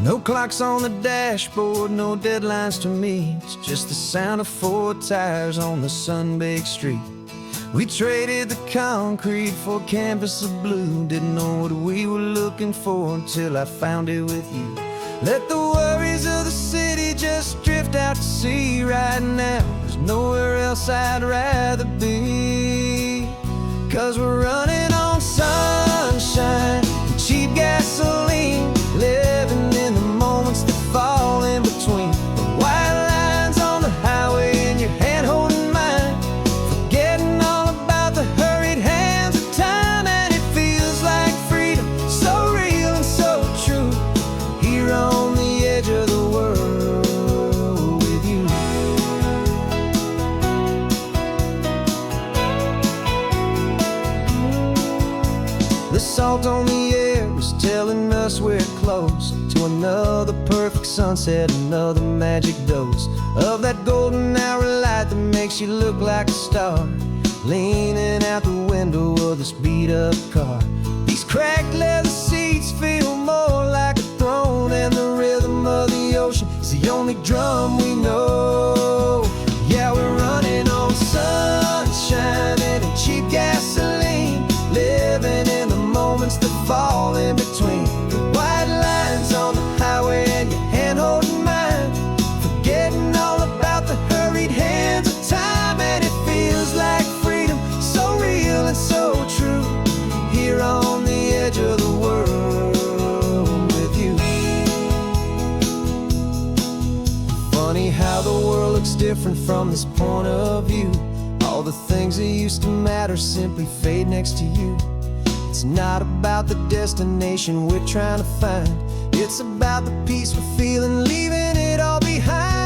No clocks on the dashboard, no deadlines to meet. It's just the sound of 4 tires on the sun-baked street. We traded the concrete for a canvas of blue. Didn't know what we were looking for until I found it with you. Let the worries of the city just drift out to sea right now. There's nowhere else I'd rather be. 'Cause we're running on sunshine and cheap gasoline, living in the moments that fall in between. The white lines on the highway and your hand holding mine, forgetting all about the hurried hands of time. And it feels like freedom, so real and so true, here on the edge of the world with you. The salt on the air is telling us we're close to another perfect sunset, another magic dose of that golden hour light that makes you look like a star, leaning out the window of this beat-up car. These cracked leather seats feel more like a throne, and the rhythm of the ocean is the only drum we know. Yeah, we're running on sunshine and cheap gasoline, living in the moments that fall in between. The white lines on the highway and your hand holding mine, forgetting all about the hurried hands of time. And it feels like freedom, so real and so true, here on the edge of the world with you. Funny how the world looks different from this point of view. All the things that used to matter simply fade next to you. It's not about the destination we're trying to find, it's about the peace we're feeling, leaving it all behind.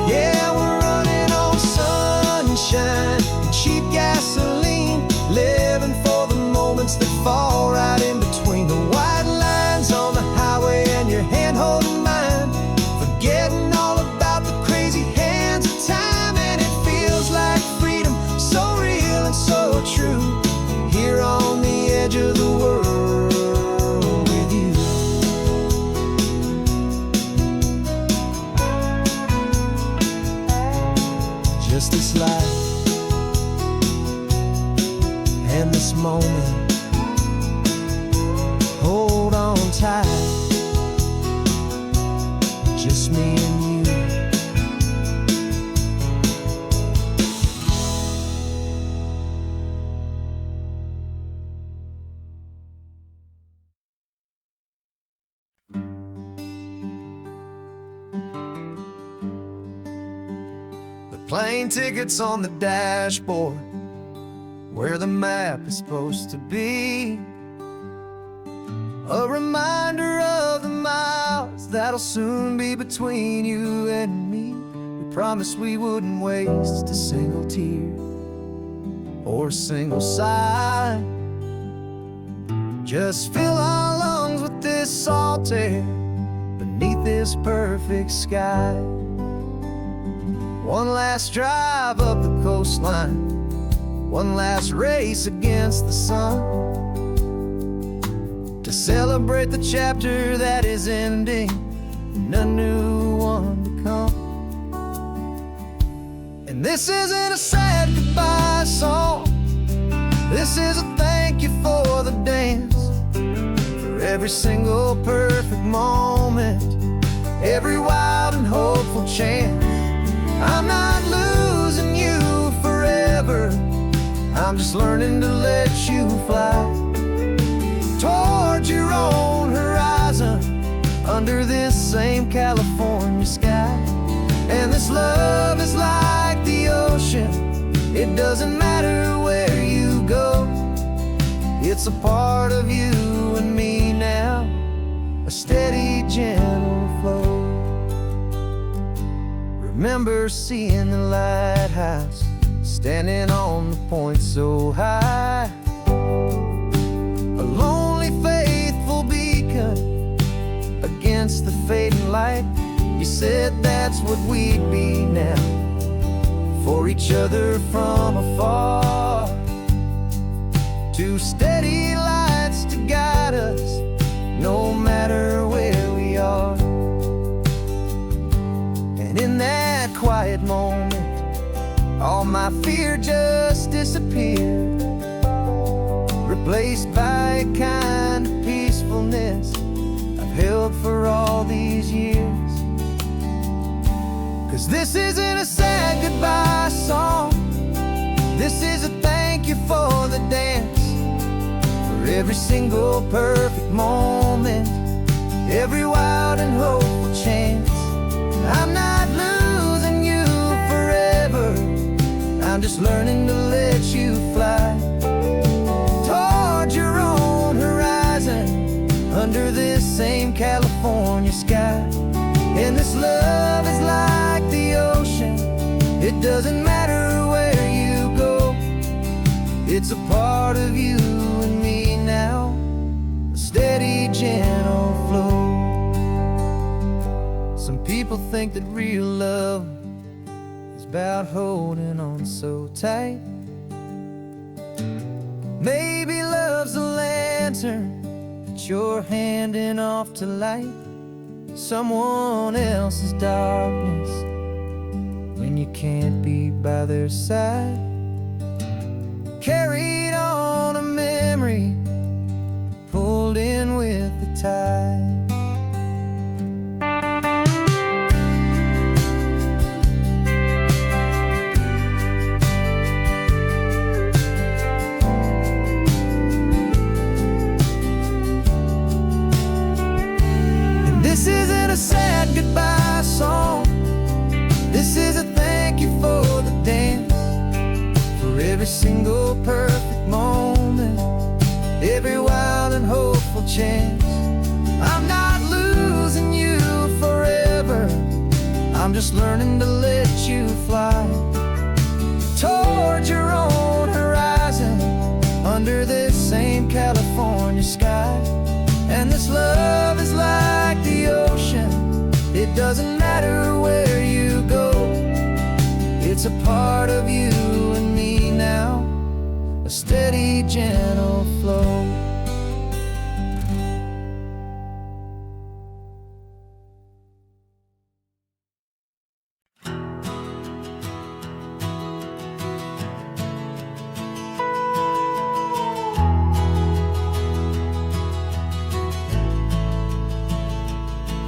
Yeah, we're running on sunshine and cheap gasoline, living for the moments that fall right in between. The white lines on the highway and your hand holding mine, forgetting all about the crazy hands of time. And it feels like freedom, so real and so true, here on the edge of the world with you. Just this life and this moment, hold on tight, just me and you. The plane tickets on the dashboard, where the map is supposed to be, a reminder of the miles that'll soon be between you and me. We promised we wouldn't waste a single tear or a single sigh, just fill our lungs with this salt air beneath this perfect sky. One last drive up the coastline, one last race against the sun, to celebrate the chapter that is ending and a new one to come. And this isn't a sad goodbye song, this is a thank you for the dance, for every single perfect moment, every wild and hopeful chance. I'm not losing you forever, I'm just learning to let you fly towards your own horizon, under this same California sky. And this love is like the ocean, it doesn't matter where you go, it's a part of you and me now, a steady, gentle flow. Remember seeing the lighthouse, standing on the point so high, a lonely, faithful beacon said that's what we'd be now, for each other from afar. Two steady lights to guide us, no matter where we are. And in that quiet moment, all my fear just disappeared, replaced by a kind of peacefulness I've held for all these years. 'Cause this isn't a sad goodbye song, this is a thank you for the dance, for every single perfect moment, every wild and hopeful chance. I'm not losing you forever, I'm just learning to let you fly toward your own horizon, under this same California sky. And this love is like the ocean, it doesn't matter where you go, it's a part of you and me now, a steady, gentle flow. Some people think that real love is about holding on so tight. Maybe love's a lantern that you're handing off to light someone else's darkness when you can't be by their side. Carried on a memory, pulled in with the tide. This isn't a sad goodbye song, this is a thank you for the dance, for every single perfect moment, every wild and hopeful chance. I'm not losing you forever, I'm just learning to let you fly toward your own horizon, under this same California sky. And this love is like the ocean, it doesn't matter where you go, it's a part of you and me now, a steady, gentle flow.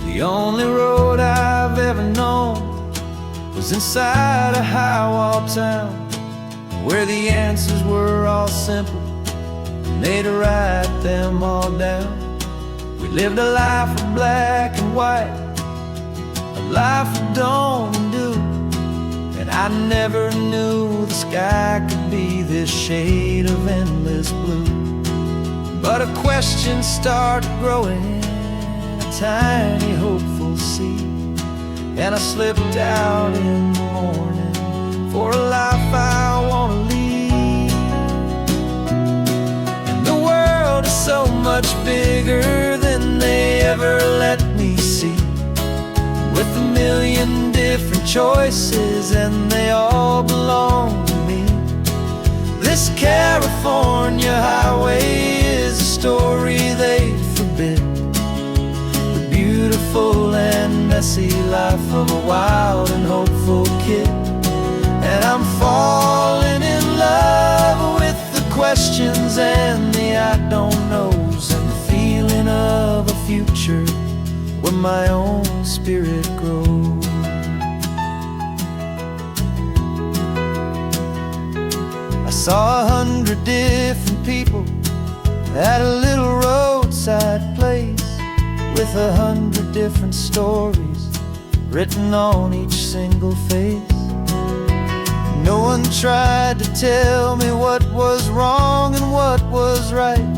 The only road I've ever known was inside a high-wall town, where the answers were all simple and they'd write them all down. We lived a life of black and white, a life of dawn and dew, and I never knew the sky could be this shade of endless blue. But a question started growing, tiny hopeful seed, and I slipped out in the morning for a life I want to lead. And the world is so much bigger than they ever let me see, with a million different choices and they all belong to me. This California highway is a story they forbid, beautiful and messy life of a wild and hopeful kid. And I'm falling in love with the questions and the I don't knows, and the feeling of a future where my own spirit grows. I saw 100 different people at a little roadside place, with 100 different stories written on each single face. No one tried to tell me what was wrong and what was right,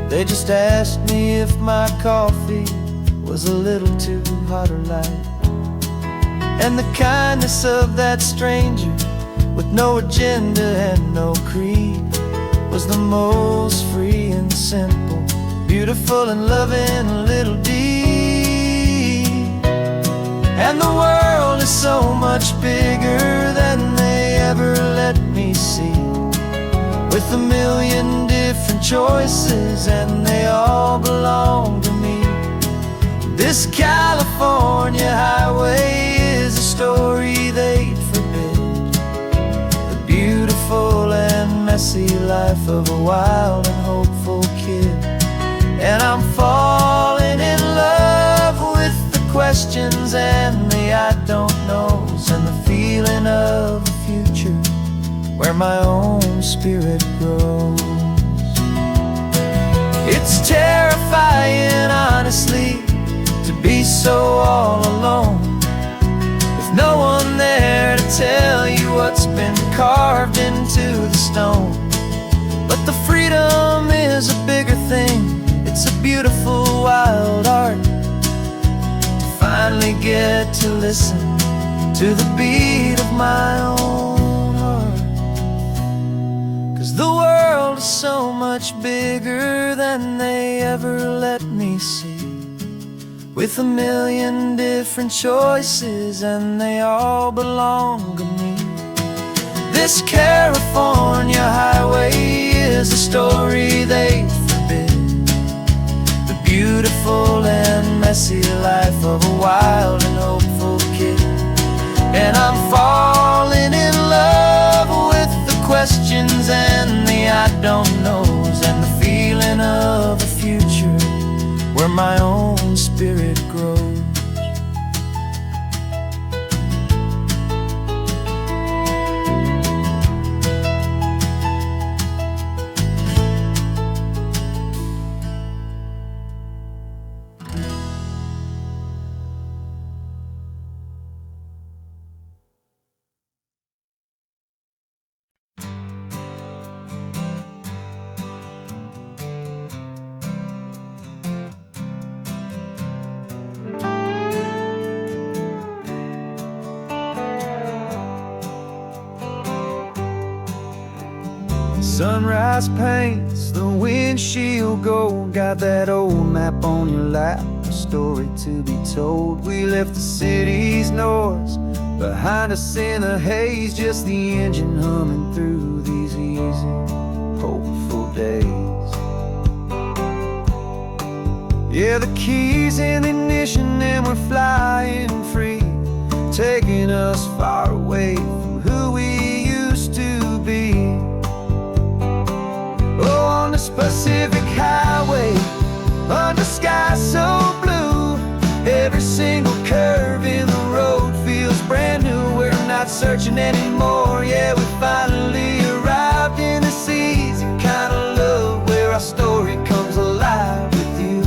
they just asked me if my coffee was a little too hot or light. And the kindness of that stranger, with no agenda and no creed, was the most free and simple, beautiful and loving little deed. And the world is so much bigger than they ever let me see, with a million different choices and they all belong to me. This California highway is a story they'd forbid, the beautiful and messy life of a wild and hopeful kid. And I'm falling in love with the questions and the I don't knows, and the feeling of the future where my own spirit grows. It's terrifying, honestly, to be so all alone, with no one there to tell you what's been carved into the stone. But the freedom is a bigger thing. It's a beautiful wild art to finally get to listen to the beat of my own heart. 'Cause the world is so much bigger than they ever let me see, with a million different choices and they all belong to me. This California highway is a story they forbid, the beautiful and messy life of a wild and hopeful kid. And I'm falling in love with the questions and the I don't knows, and the feeling of the future where my own spirit grows. Sunrise paints the windshield gold, got that old map on your lap, a story to be told. We left the city's noise behind us in the haze, just the engine humming through these easy, hopeful days. Yeah, the keys in the ignition and we're flying free, taking us far away from who we used to be. Oh, on this Pacific highway, under sky so blue, every single curve in the road feels brand new. We're not searching anymore, yeah, we finally arrived in this easy kind of love where our story comes alive with you.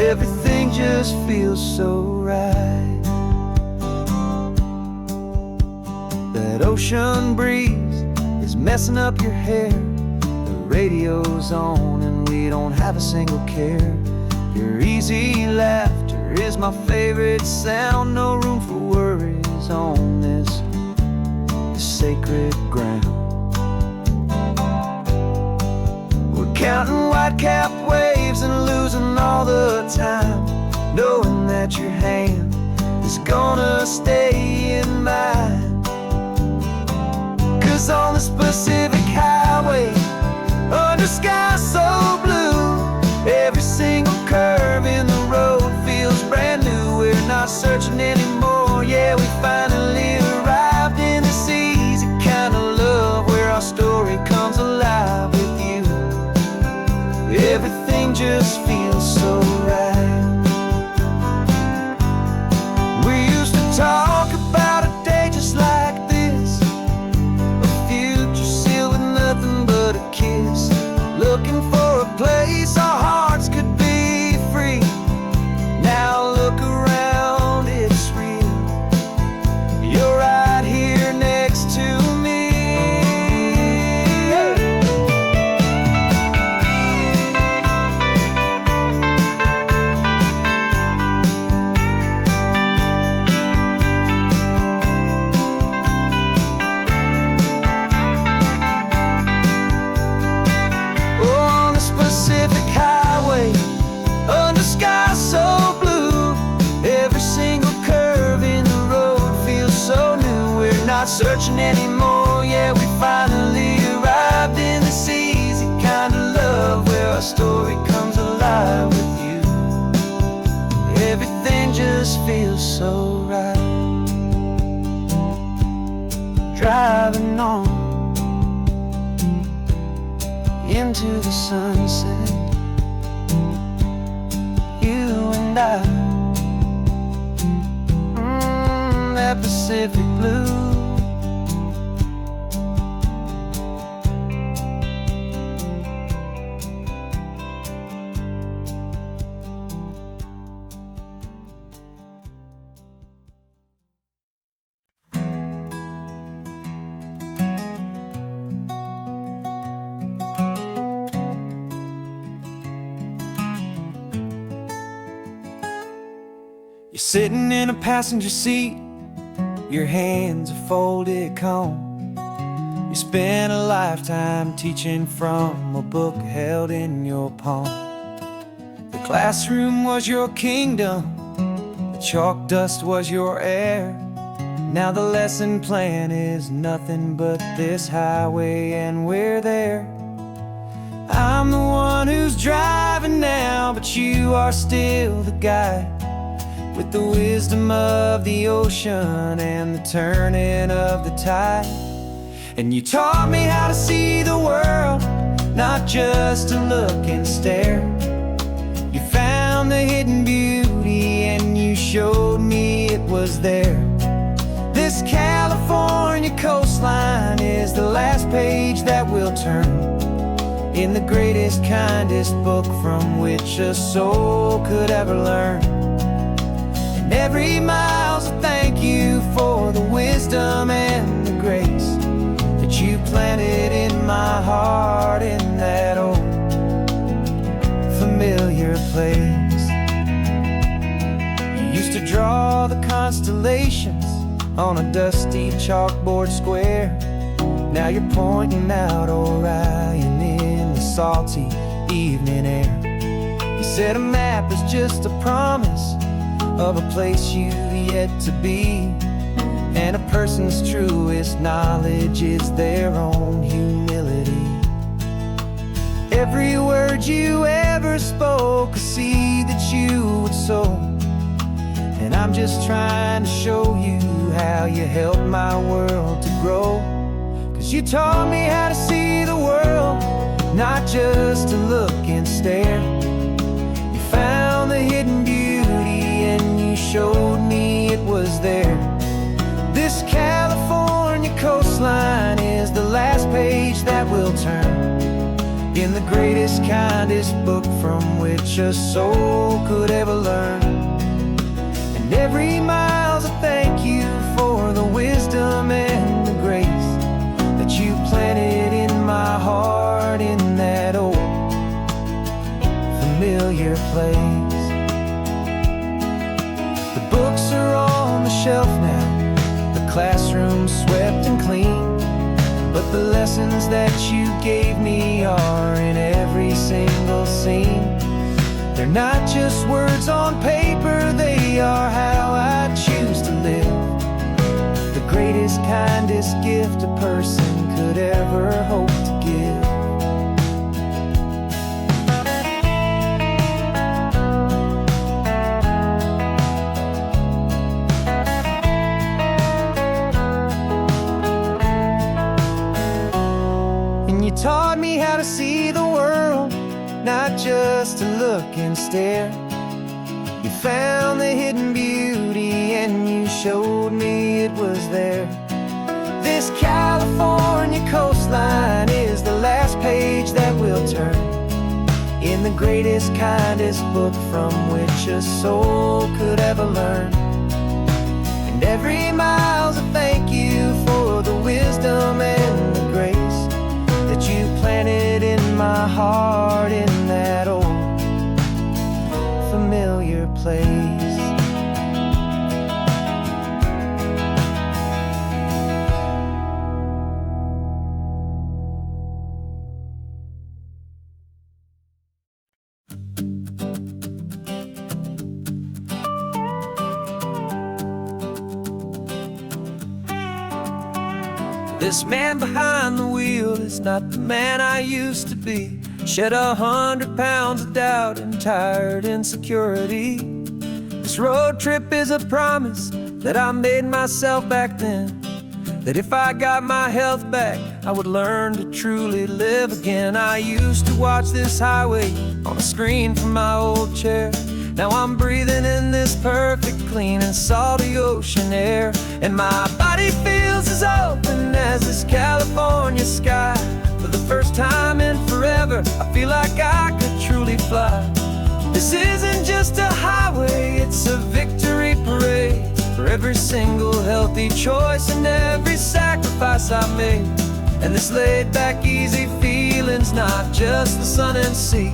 Everything just feels so right. That ocean breeze is messing up your hair, radio's on and we don't have a single care. Your easy laughter is my favorite sound, no room for worries on this sacred ground. We're counting white-capped waves and losing all the time, knowing that your hand is gonna stay in mine. 'Cause on this Pacific highway, under sky so blue, every single curve in the road feels brand new. We're not searching anymore, yeah, we finally arrived in this easy kind of love where our story comes alive with you. Everything just feels so right. We used to talk about a day just like this, a future sealed with nothing but a kiss. Look searching anymore. Yeah, we finally arrived in this easy kind of love where our story comes alive with you. Everything just feels so right. Driving on into the sunset, you and I, that Pacific blue. You're sitting in a passenger seat, your hands are folded calm. You spent a lifetime teaching from a book held in your palm. The classroom was your kingdom, the chalk dust was your air. Now the lesson plan is nothing but this highway and we're there. I'm the one who's driving now, but you are still the guide, with the wisdom of the ocean and the turning of the tide. And you taught me how to see the world, not just to look and stare. You found the hidden beauty and you showed me it was there. This California coastline is the last page that we'll turn in the greatest, kindest book from which a soul could ever learn. Every mile's a thank you for the wisdom and the grace that you planted in my heart in that old familiar place. You used to draw the constellations on a dusty chalkboard square. Now you're pointing out Orion in the salty evening air. You said a map is just a promise of a place you've yet to be, and a person's truest knowledge is their own humility. Every word you ever spoke, a seed that you would sow, and I'm just trying to show you how you helped my world to grow. 'Cause you taught me how to see the world, not just to look and stare. You found the hidden beauty and you showed me it was there. This California coastline is the last page that we'll turn in the greatest, kindest book from which a soul could ever learn. And every mile's a thank you for the wisdom and the grace that you planted in my heart in that old familiar place. Books are on the shelf now, the classroom swept and clean, but the lessons that you gave me are in every single scene. They're not just words on paper, they are how I choose to live. The greatest, kindest gift a person could ever hope to give. Taught me how to see the world, not just to look and stare. You found the hidden beauty and you showed me it was there. This California coastline is the last page that we'll turn in the greatest, kindest book from which a soul could ever learn. And every mile's a thank you for the wisdom and the grace that you planted in my heart in that old familiar place. This man behind the wheel is not the man I used to be. Shed 100 pounds of doubt and tired insecurity. This road trip is a promise that I made myself back then, that if I got my health back, I would learn to truly live again. I used to watch this highway on a screen from my old chair. Now I'm breathing in this perfect, clean and salty ocean air. And my body feels as open as this California sky. For the first time in forever, I feel like I could truly fly. This isn't just a highway, it's a victory parade. For every single healthy choice and every sacrifice I made. And this laid back easy feeling's not just the sun and sea,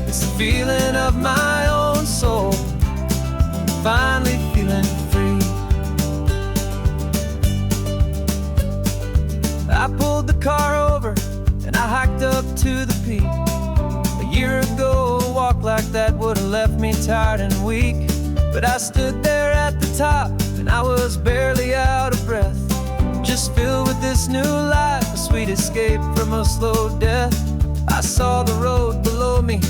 it's the feeling of my own soul, finally feeling free. I pulled the car over and I hiked up to the peak. A year ago, a walk like that would have left me tired and weak. But I stood there at the top and I was barely out of breath, just filled with this new life, a sweet escape from a slow death. I saw the road below me,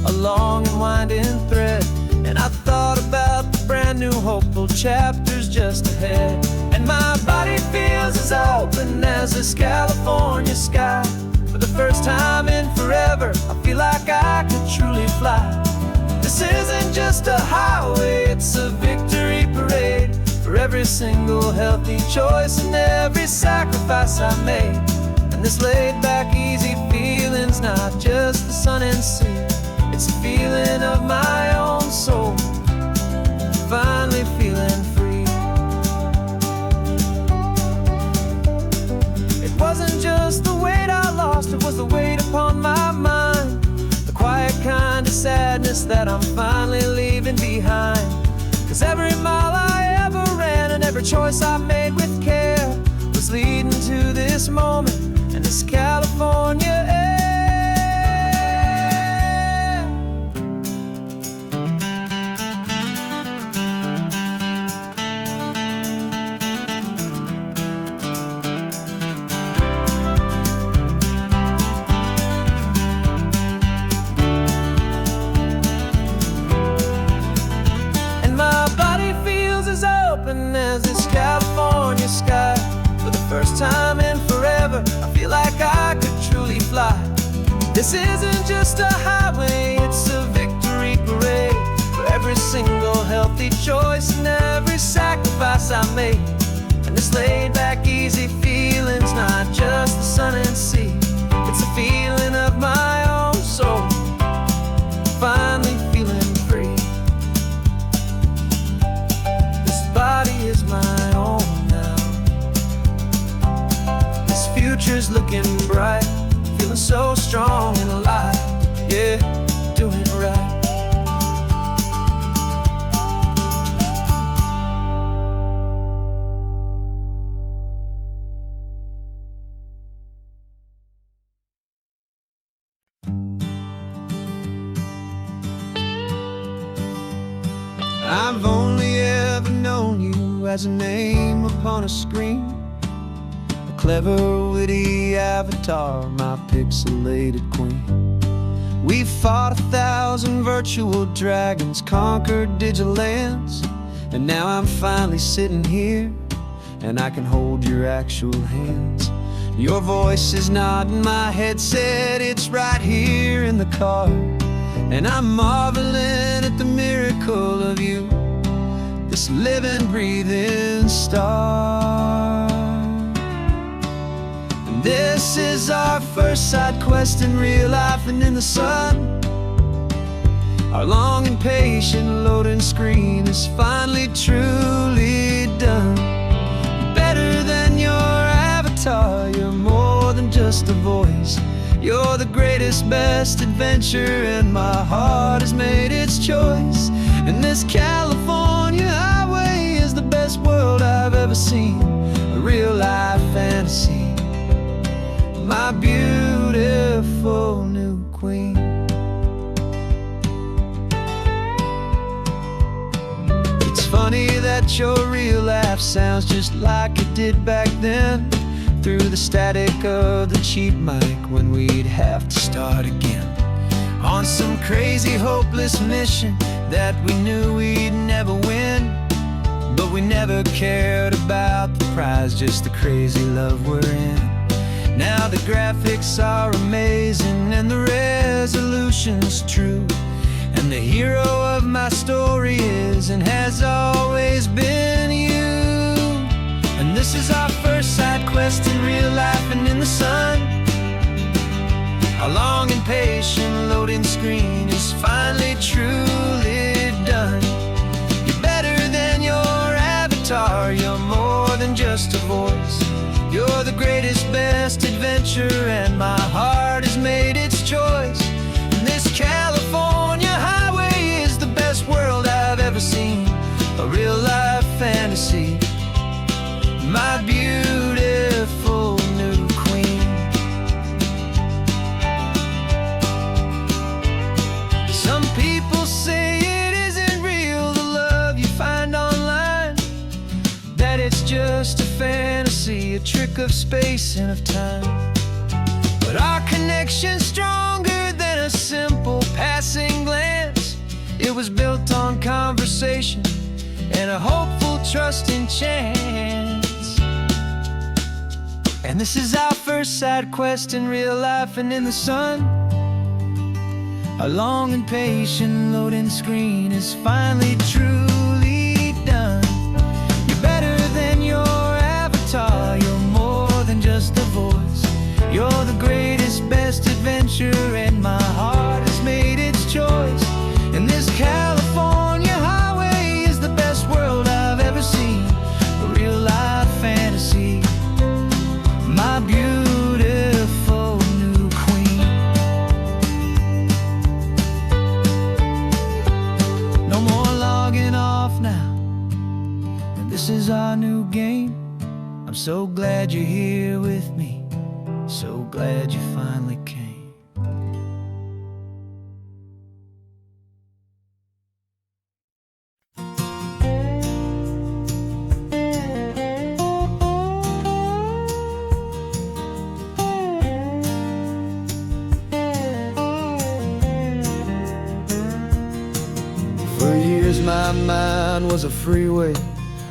a long and winding thread, and I thought about the brand new hopeful chapters just ahead. And my body feels as open as this California sky. For the first time in forever, I feel like I could truly fly. This isn't just a highway, it's a victory parade. For every single healthy choice and every sacrifice I made. And this laid back easy feeling's not just the sun and sea, it's a feeling of my own soul, finally feeling free. It wasn't just the weight I lost, it was the weight upon my mind. The quiet kind of sadness that I'm finally leaving behind. Cause every mile I ever ran and every choice I made with care was leading to this moment and this California air. As this California sky. For the first time in forever, I feel like I could truly fly. This isn't just a highway, it's a victory parade. For every single healthy choice and every sacrifice I made. And this laid back easy feeling's not just the sun and sea, it's a feeling of my own soul, finally feeling free. Body is my own now. This future's looking bright, feeling so strong and alive. Yeah, doing it right. I've only ever known you as a name upon a screen, a clever, witty avatar, my pixelated queen. We've fought 1,000 virtual dragons, conquered digital lands, and now I'm finally sitting here, and I can hold your actual hands. Your voice is not in my headset, it's right here in the car. And I'm marveling at the miracle of you, this living, breathing star. And this is our first side quest in real life and in the sun. Our long and patient loading screen is finally truly done. Better than your avatar, you're more than just a voice. You're the greatest, best adventure, and my heart has made its choice. And this California highway is the best world I've ever seen, a real life fantasy, my beautiful new queen. It's funny that your real laugh sounds just like it did back then. through the static of the cheap mic when we'd have to start again on some crazy hopeless mission that we knew we'd never win. But we never cared about the prize, just the crazy love we're in. Now the graphics are amazing and the resolution's true, and the hero of my story is and has always been you. And this is our first side quest in real life and in the sun. Our long and patient loading screen is finally truly done. You're better than your avatar, you're more than just a voice. You're the greatest, best adventure, and my heart has made its choice. And this California highway is the best world I've ever seen, a real life fantasy, my beautiful new queen. Some people say it isn't real, the love you find online, that it's just a fantasy, a trick of space and of time. But our connection's stronger than a simple passing glance. It was built on conversation and a hopeful, trusting chance. And this is our first side quest in real life and in the sun. Our long and patient loading screen is finally truly done. You're better than your avatar, you're more than just a voice. You're the greatest, best adventure, and my heart has made its choice. And this California highway is the best world I've ever seen, a real life fantasy, my beautiful new queen. No more logging off now, and this is our new game. I'm so glad you're here with me, so glad you finally came. For years my mind was a freeway,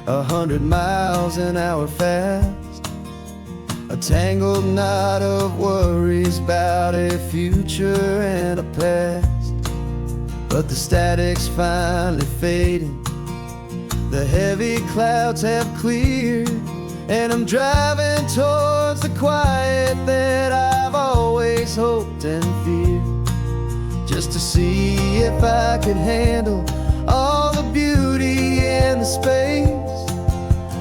100 miles an hour fast, a tangled knot of worries about a future and a past. But the static's finally fading, the heavy clouds have cleared, and I'm driving towards the quiet that I've always hoped and feared, just to see if I could handle all the beauty and the space,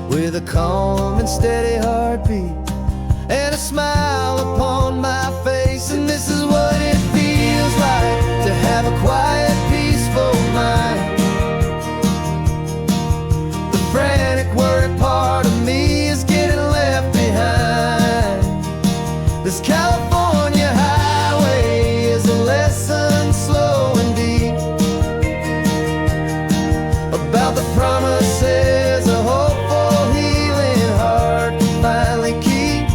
with a calm and steady heartbeat and a smile upon my face. And this is what it feels like to have a quiet, peaceful mind. The frantic, worried part of me is getting left behind. This California highway is a lesson slow and deep about the promises a hopeful, healing heart can finally keep.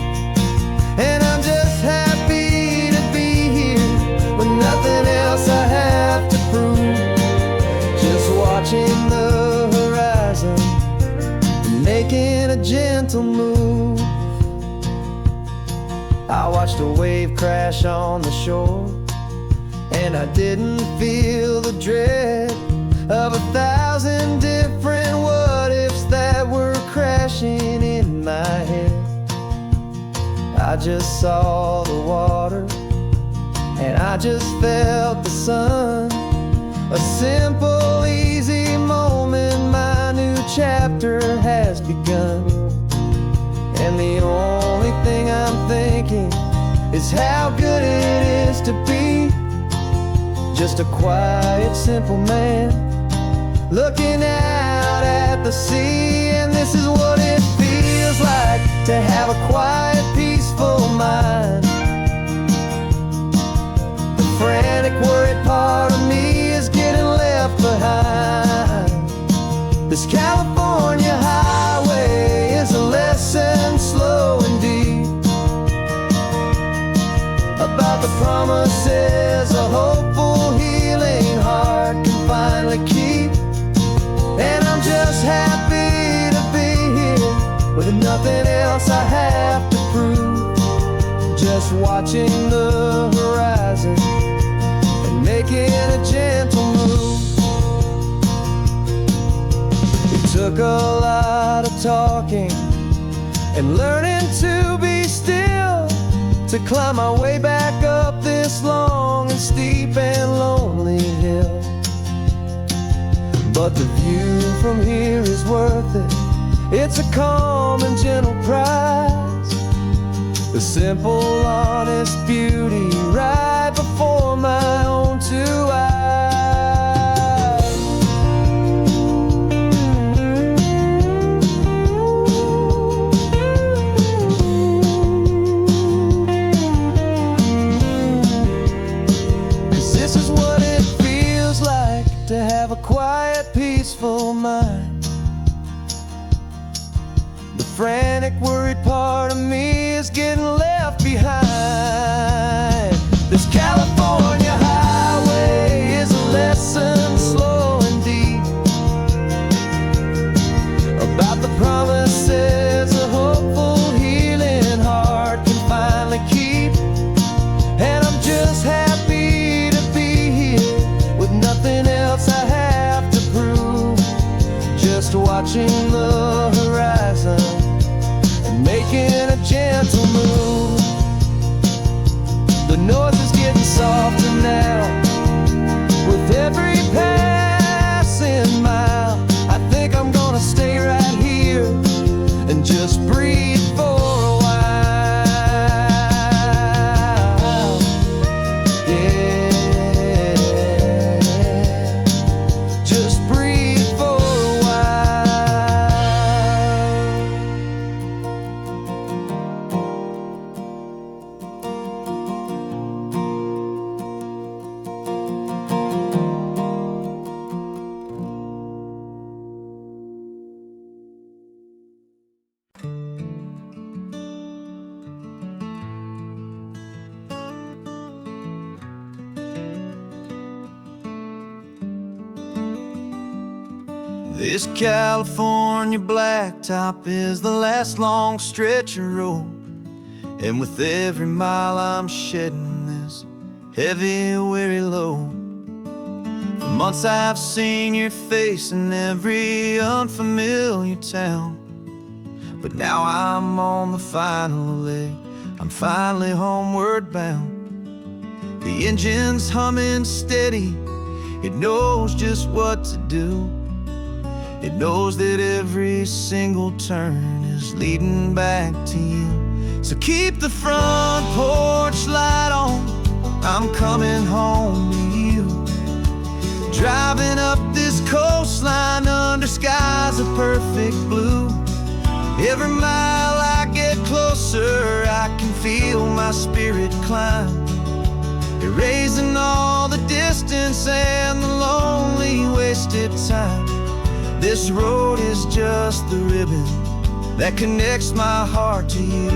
And I'm just happy to be here with nothing else I have to prove, just watching the horizon and making a gentle move. I watched a wave crash on the shore, and I didn't feel the dread of 1,000 different what-ifs that were crashing in my head. I just saw the water, and I just felt the sun. A simple, easy moment, my new chapter has begun. And the only thing I'm thinking is how good it is to be just a quiet, simple man looking out at the sea. And this is what it feels like to have a quiet, peaceful mind. The frantic, worried part of me is getting left behind. This California highway is a lesson slow and deep with nothing else I have to prove. Just watching the horizon and making a gentle move. It took a lot of talking and learning to be still to climb my way back up this long and steep and lonely hill. But the view from here is worth it. It's a calm and gentle prize, the simple, honest beauty right before my own two eyes. 'Cause this is what it feels like to have a quiet, peaceful mind. The frantic, worried part of me is getting left behind. This California highway is a lesson slow and deep about the promises a hopeful, healing heart can finally keep. And I'm just happy to be here with nothing else I have to prove. Just watching the horizon and making a gentle move. The noise is getting softer now with every passing mile. I think I'm gonna stay right here and just breathe for a while. Yeah, just breathe for a This California blacktop is the last long stretch of road, and with every mile I'm shedding this heavy, weary load. For months I've seen your face in every unfamiliar town, but now I'm on the final leg. I'm finally homeward bound. The engine's humming steady. It knows just what to do. It knows that every single turn is leading back to you. So keep the front porch light on, I'm coming home to you. Driving up this coastline under skies of perfect blue. Every mile I get closer, I can feel my spirit climb, erasing all the distance and the lonely wasted time. This road is just the ribbon that connects my heart to you.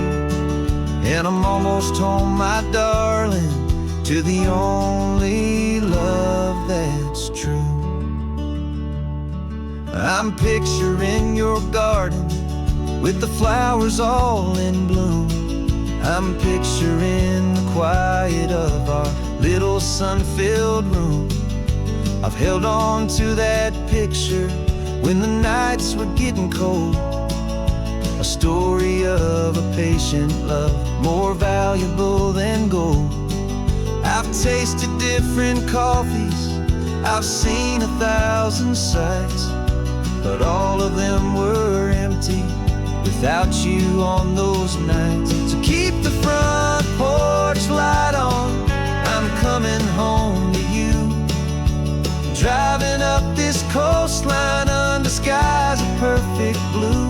And I'm almost home, my darling, to the only love that's true. I'm picturing your garden with the flowers all in bloom. I'm picturing the quiet of our little sun-filled room. I've held on to that picture when the nights were getting cold. A story of a patient love, more valuable than gold. I've tasted different coffees, I've seen 1,000 sights, but all of them were empty without you on those nights. So keep the front porch light on, I'm coming home to you. Driving up this coastline under skies of perfect blue.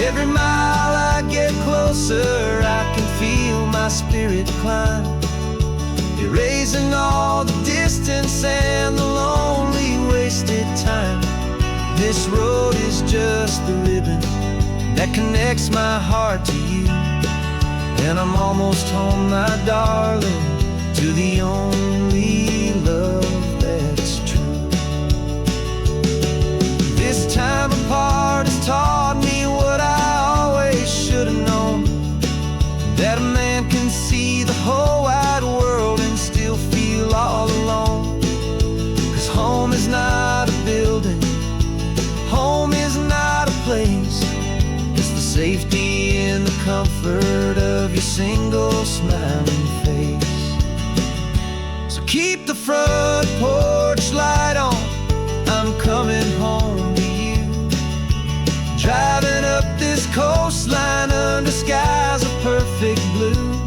Every mile I get closer, I can feel my spirit climb, erasing all the distance and the lonely wasted time. This road is just the ribbon that connects my heart to you. And I'm almost home, my darling, to the only love that's true. This time apart has taught me what I safety in the comfort of your single smiling face. So keep the front porch light on, I'm coming home to you. Driving up this coastline under skies of perfect blue.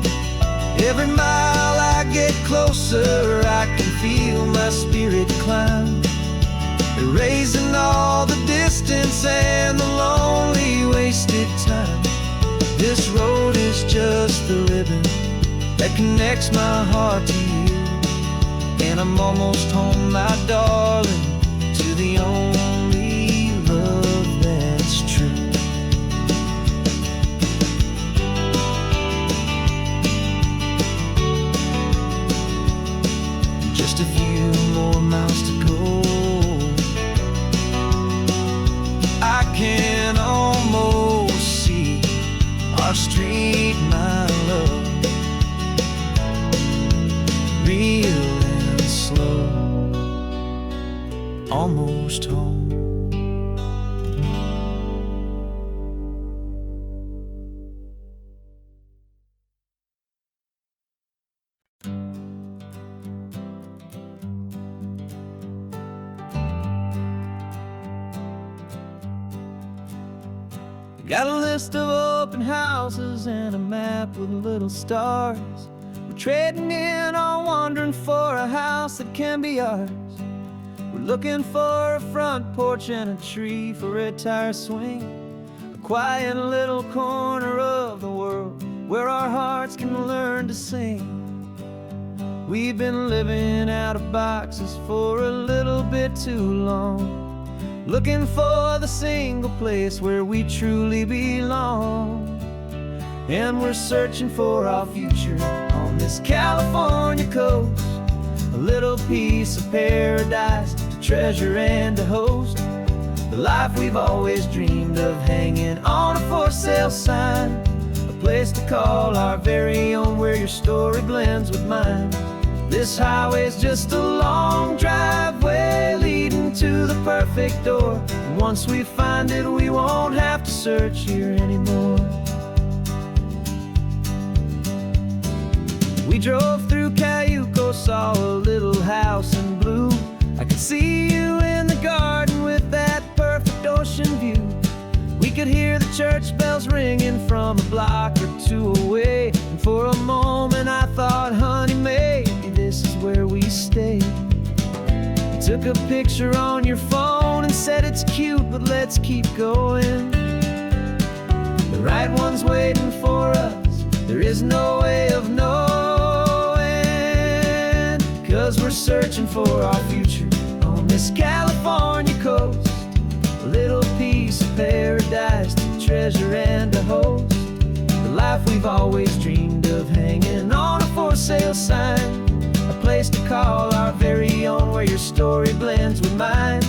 Every mile I get closer, I can feel my spirit climb, erasing all the distance and the lonely wasted time. This road is just the ribbon that connects my heart to you, and I'm almost home, my darling, to the only love that's true. Just a few more miles to go, I can almost see our street, my love, real and slow, almost home. Got a list of open houses and a map with little stars. We're trading in on wandering for a house that can be ours. We're looking for a front porch and a tree for a tire swing, a quiet little corner of the world where our hearts can learn to sing. We've been living out of boxes for a little bit too long, looking for the single place where we truly belong. And we're searching for our future on this California coast, a little piece of paradise to treasure and to host, the life we've always dreamed of hanging on a for sale sign, a place to call our very own where your story blends with mine. This highway's just a long driveway leading to the perfect door, and once we find it, we won't have to search here anymore. We drove through Cayuco, saw a little house in blue. I could see you in the garden with that perfect ocean view. We could hear the church bells ringing from a block or two away, and for a moment I thought, honey, maybe this is where we stay. You took a picture on your phone and said it's cute, but let's keep going. The right one's waiting for us, there is no way of knowing, 'cause we're searching for our future on this California coast, a little piece of paradise to treasure and to host, the life we've always dreamed of hanging on a for sale sign, a place to call our very own where your story blends with mine.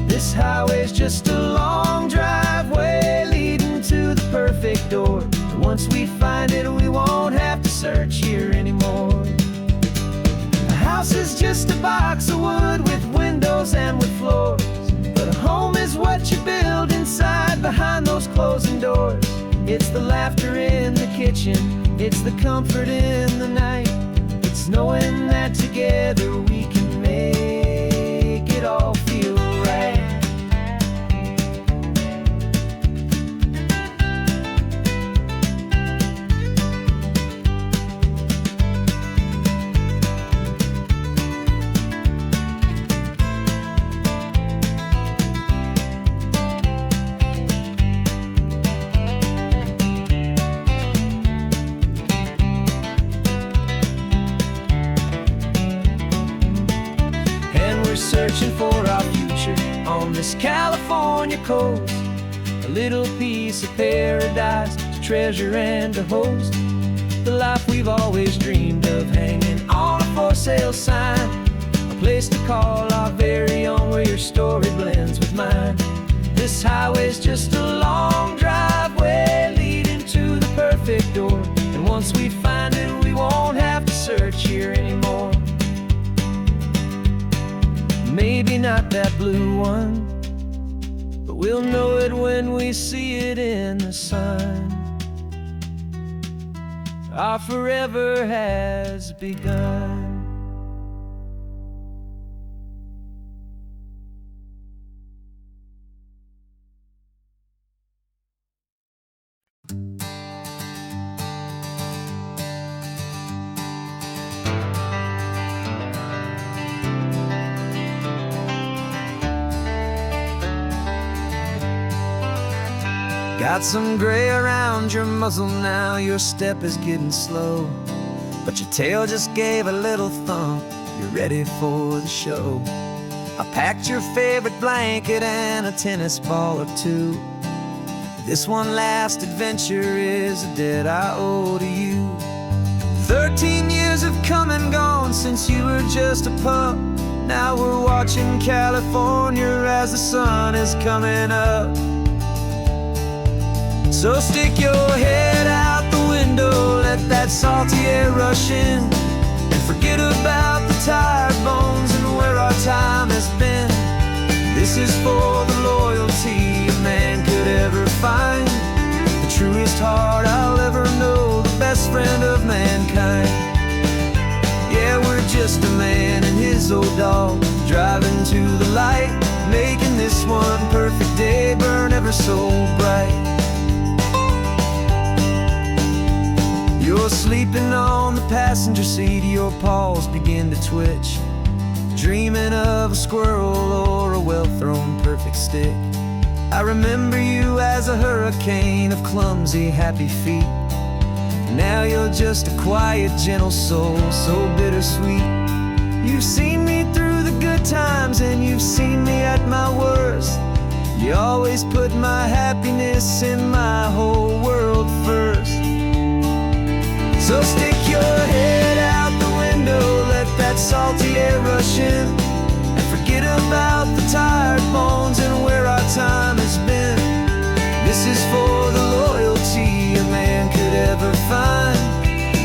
This highway's just a long driveway leading to the perfect door, and once we find it, we won't have to search here anymore. A house is just a box of wood with windows and with floors, but a home is what you build inside behind those closing doors. It's the laughter in the kitchen, it's the comfort in the night, it's knowing that together we can make it all feel right. Searching for our future on this California coast, a little piece of paradise to treasure and to host, the life we've always dreamed of hanging on a for sale sign, a place to call our very own where your story blends with mine. This highway's just a long driveway leading to the perfect door, and once we find it, we won't have to search here anymore. Maybe not that blue one, but but we'll know it when we see it in the sun. Our forever has begun. Got some gray around your muzzle now, your step is getting slow, but your tail just gave a little thump, you're ready for the show. I packed your favorite blanket and a tennis ball or two. This one last adventure is a debt I owe to you. 13 years have come and gone since you were just a pup. Now we're watching California as the sun is coming up. So stick your head out the window, let that salty air rush in, and forget about the tired bones and where our time has been. This is for the loyalty a man could ever find, the truest heart I'll ever know, the best friend of mankind. Yeah, we're just a man and his old dog, driving to the light, making this one perfect day burn ever so bright. You're sleeping on the passenger seat, your paws begin to twitch, dreaming of a squirrel or a well-thrown perfect stick. I remember you as a hurricane of clumsy, happy feet. Now you're just a quiet, gentle soul, so bittersweet. You've seen me through the good times and you've seen me at my worst. You always put my happiness in my whole world first. So stick your head out the window, let that salty air rush in, and forget about the tired bones and where our time has been. This is for the loyalty a man could ever find,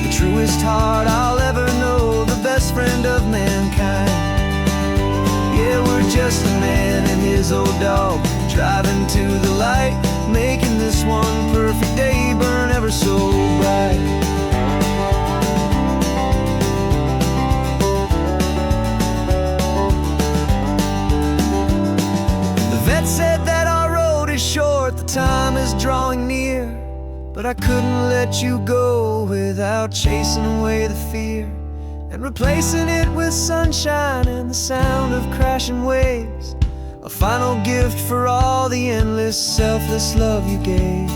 the truest heart I'll ever know, the best friend of mankind. Yeah, we're just a man and his old dog, driving to the light, making this one perfect day burn ever so bright. Said that our road is short, the time is drawing near, but I couldn't let you go without chasing away the fear and replacing it with sunshine and the sound of crashing waves, a final gift for all the endless, selfless love you gave.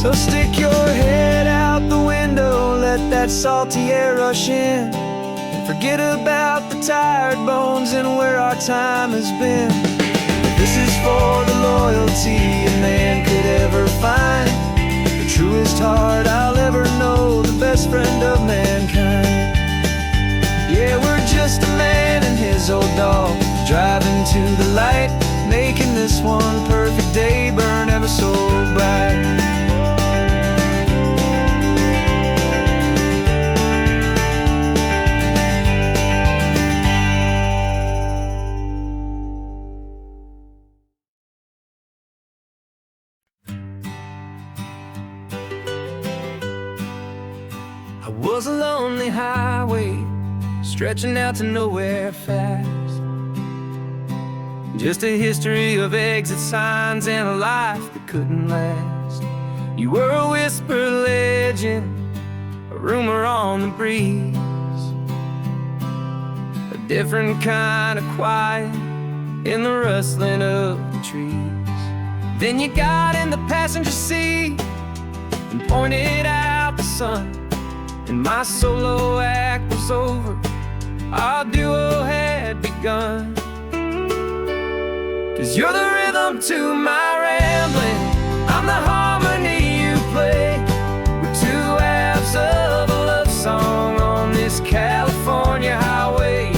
So stick your head out the window, let that salty air rush in, and forget about the tired bones and where our time has been. This is for the loyalty a man could ever find, the truest heart I'll ever know, the best friend of mankind. Yeah, we're just a man and his old dog, driving to the light, making this one perfect day burn ever so bright. Was a lonely highway stretching out to nowhere fast, just a history of exit signs and a life that couldn't last. You were a whisper legend, a rumor on the breeze, a different kind of quiet in the rustling of the trees. Then you got in the passenger seat and pointed out the sun, and my solo act was over, our duo had begun. 'Cause you're the rhythm to my rambling, I'm the harmony you play. We're two halves of a love song on this cat California highway,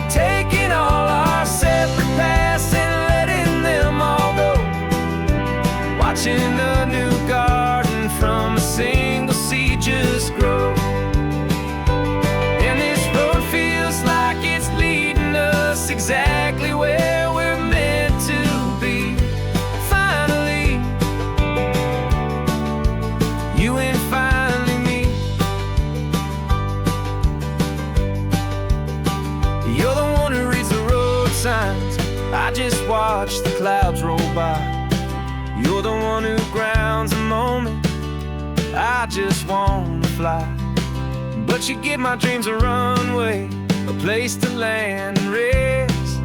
taking all our separate paths and letting them all go, watching a new garden from a single seed just grow. And this road feels like it's leading us exactly where we're meant to be. Finally, you and finally me. You're the one who reads the road signs, I just watch the clouds roll by. You're the one who grounds the moment, I just wanna fly. But you give my dreams a runway, a place to land and rest.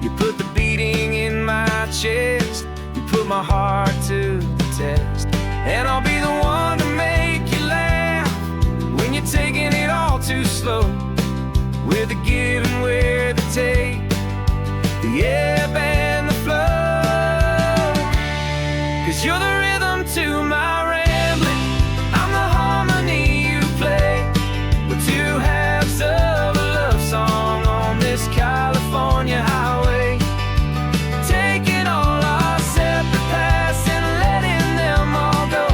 You put the beating in my chest, you put my heart to the test. And I'll be the one to make you laugh when you're taking it all too slow, with the give and with the take, the ebb and the flow. 'Cause you're the rhythm to my rambling, I'm the harmony you play. We're two halves of a love song on this California highway, taking all our separate paths and letting them all go,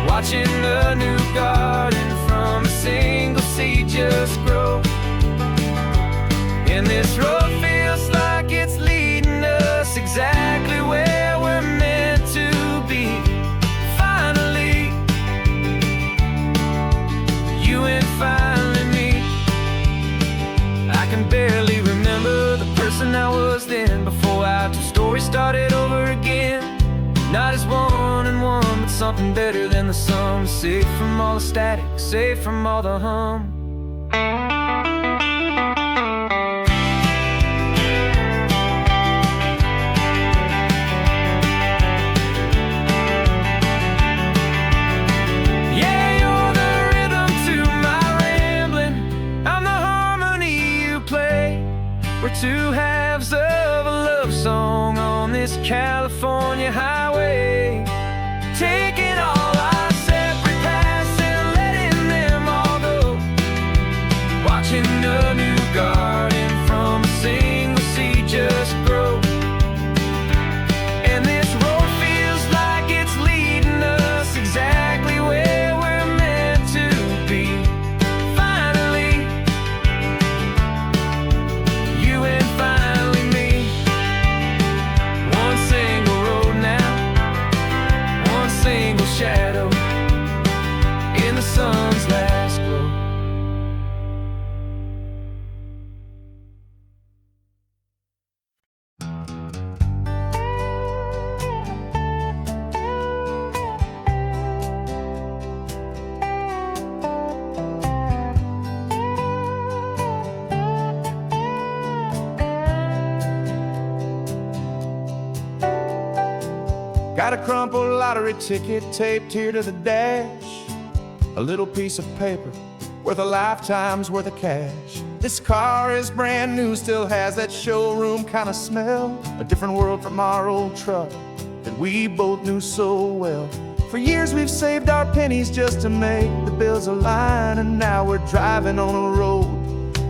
watching a new garden from a single seed just grow. And this road feels like it's leading us exactly where we're meant to be. Finally, you and finally me. I can barely remember the person I was then, before our two stories started over again. Not as one and one, but something better than the sum. Safe from all the static, safe from all the hum. We're two halves of a love song on this California highway, taking all our separate paths and letting them all go, watching a new garden from a single seed just grow. And this road feels like it's leading us exactly where we're meant to be. Finally, you and finally me. One single road now, one single shadow in the sun's last glow. Got a crumpled lottery ticket taped here to the dash, a little piece of paper worth a lifetime's worth of cash. This car is brand new, still has that showroom kind of smell, a different world from our old truck that we both knew so well. For years we've saved our pennies just to make the bills align, and now we're driving on a road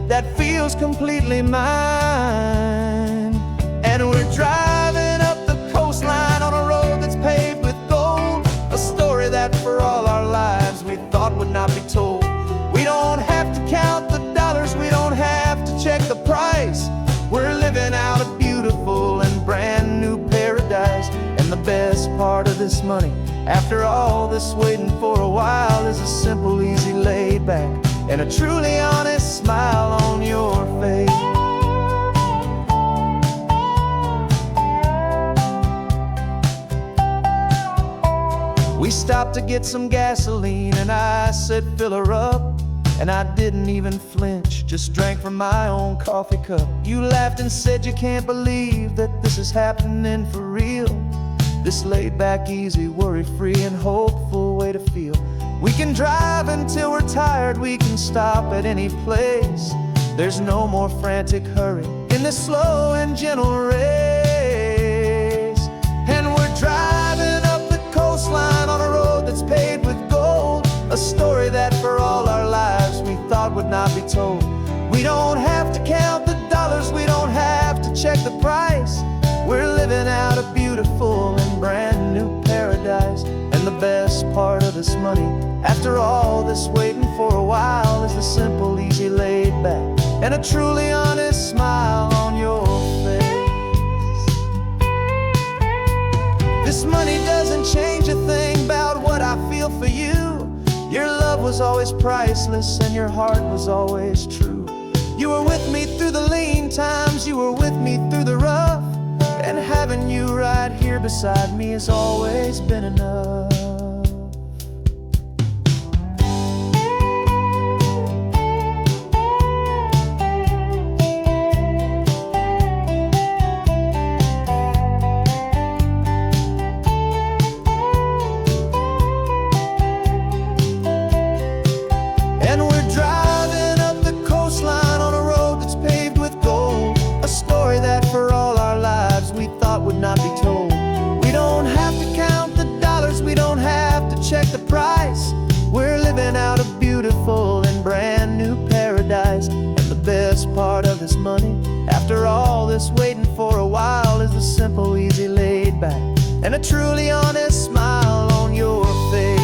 that feels completely mine. And we're driving up the coastline on a road that's paved with gold, a story that for all our lives we thought would not be told. We don't have to count the dollars, we don't have to check the price. We're living out a beautiful and brand new paradise. And the best part of this money, after all this waiting for a while, is a simple, easy laid back and a truly honest smile on your face. We stopped to get some gasoline and I said fill her up, and I didn't even flinch, just drank from my own coffee cup. You laughed and said you can't believe that this is happening for real. This laid back, easy, worry-free and hopeful way to feel. We can drive until we're tired, we can stop at any place. There's no more frantic hurry in this slow and gentle race. And we're driving up the coastline on a road that's paved with gold, a story that for all our would not be told. We don't have to count the dollars, we don't have to check the price. We're living out a beautiful and brand new paradise. And the best part of this money, after all this waiting for a while, is the simple, easy, laid back, and a truly honest smile on your face. This money doesn't change a thing about what I feel for you. Your love was always priceless and your heart was always true. You were with me through the lean times, you were with me through the rough, and having you right here beside me has always been enough. Would not be told. We don't have to count the dollars, we don't have to check the price. We're living out a beautiful and brand new paradise. And the best part of this money, after all this waiting for a while, is the simple, easy, laid back, and a truly honest smile on your face.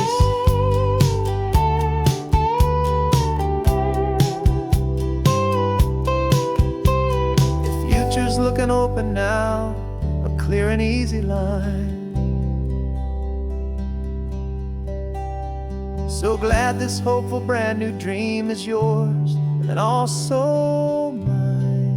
The future's looking open now, clear and easy line. So glad this hopeful brand new dream is yours and also mine.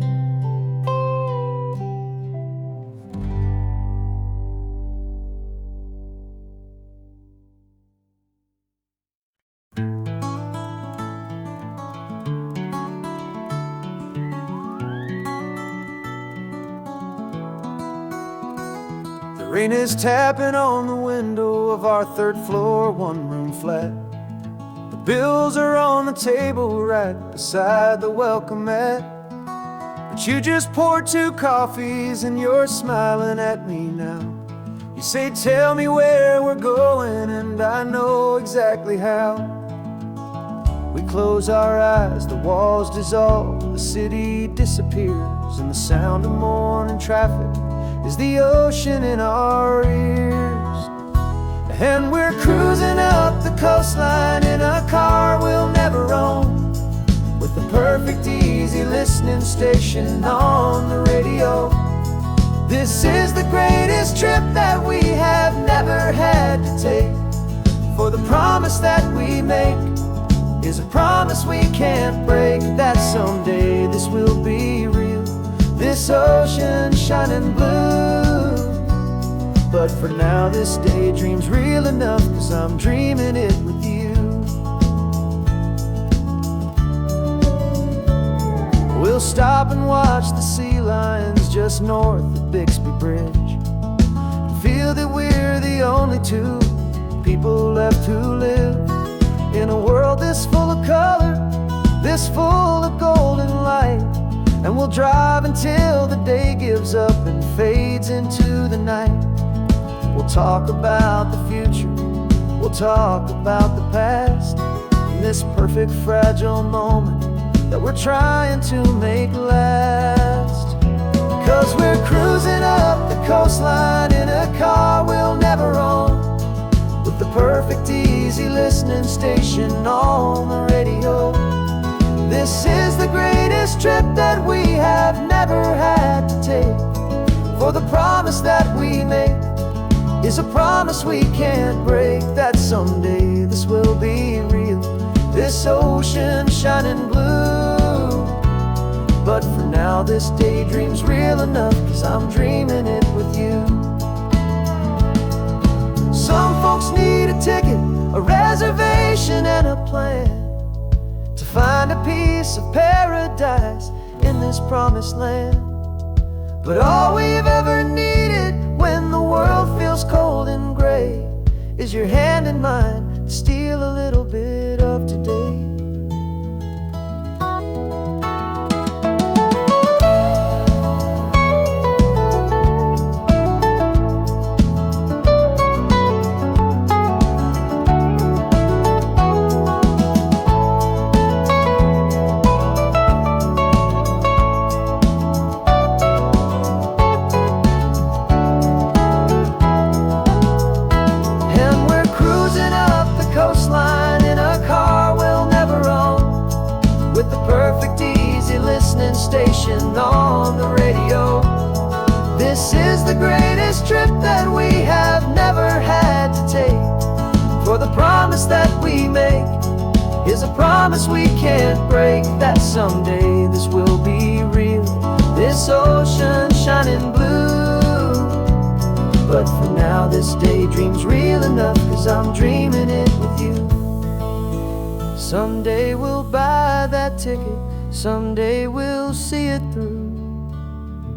The rain is tapping on the window of our third floor, one-room flat. The bills are on the table right beside the welcome mat. But you just poured 2 coffees and you're smiling at me now. You say, tell me where we're going, and I know exactly how. We close our eyes, the walls dissolve, the city disappears, and the sound of morning traffic is the ocean in our ears. And we're cruising up the coastline in a car we'll never own, with the perfect easy listening station on the radio. This is the greatest trip that we have never had to take, for the promise that we make is a promise we can't break, that someday this will be real, this ocean shining blue. But for now this daydream's real enough, 'cause I'm dreaming it with you. We'll stop and watch the sea lions just north of Bixby Bridge, and feel that we're the only 2 people left who live in a world this full of color, this full of golden light. And we'll drive until the day gives up and fades into the night. We'll talk about the future, we'll talk about the past, in this perfect fragile moment that we're trying to make last. 'Cause we're cruising up the coastline in a car we'll never own, with the perfect easy listening station on the radio. This is the greatest trip that we have never had to take, for the promise that we make is a promise we can't break, that someday this will be real, this ocean shining blue. But for now this daydream's real enough, 'cause I'm dreaming it with you. Some folks need a ticket, a reservation and a plan, to find a piece of paradise in this promised land. But all we've ever needed when the world feels cold and gray is your hand in mine to steal a little bit of today. station on the radio. This is the greatest trip that we have never had to take. For the promise that we make is a promise we can't break, that someday this will be real, this ocean shining blue. But for now this daydream's real enough, 'cause I'm dreaming it with you. Someday we'll buy that ticket, someday we'll see it through.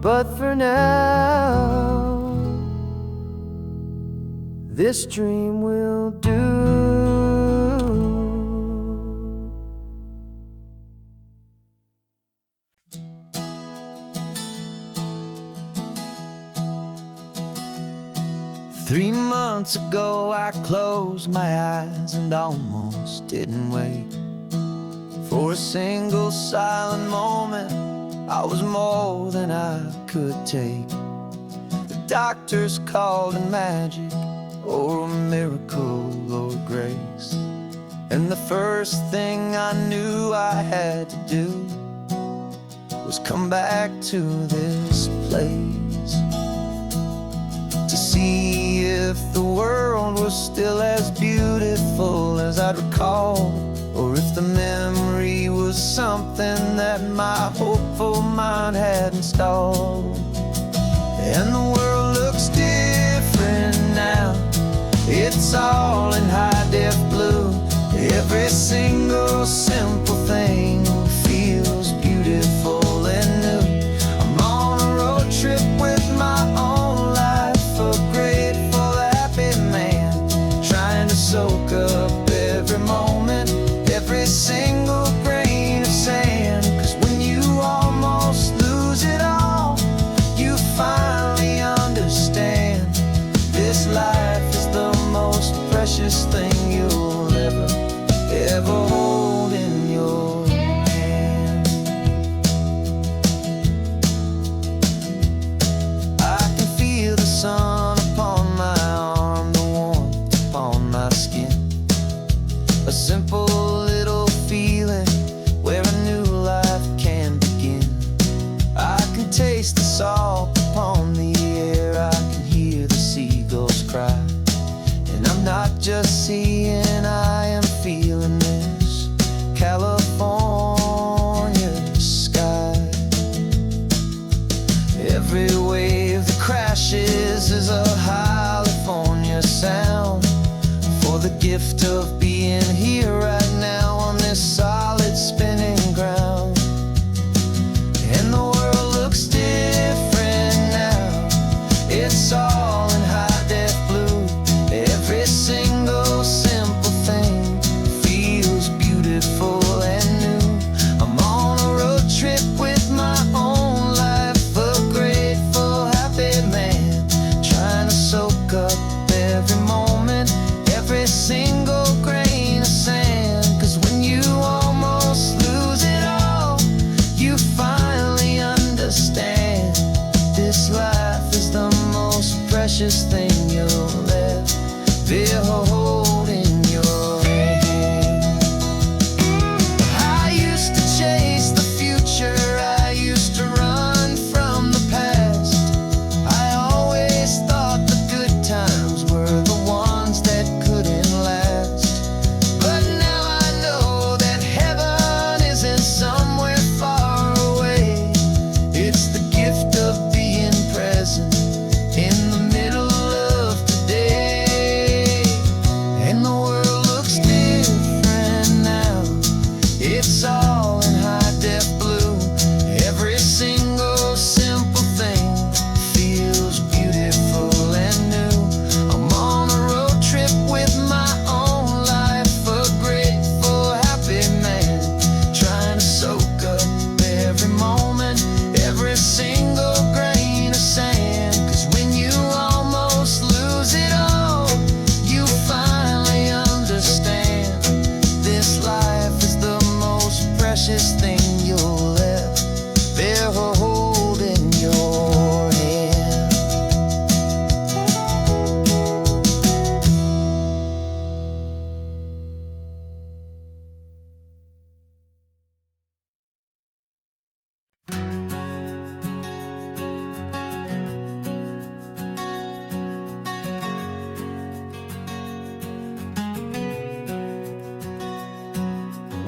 But for now, this dream will do. 3 months ago I closed my eyes and almost didn't wait for a single silent moment. I was more than I could take. The doctors called it magic, or a miracle, or grace. And the first thing I knew I had to do was come back to this place, to see if the world was still as beautiful as I'd recall, or if the memory was something that my hopeful mind had installed. And the world looks different now, it's all in high-def blue. Every single simple thing feels beautiful and new. I'm on a road trip with my own life, a grateful, happy man, trying to soak up every moment, every single grain of sand. 'Cause when you almost lose it all, you finally understand this life is the most precious thing you'll ever hold.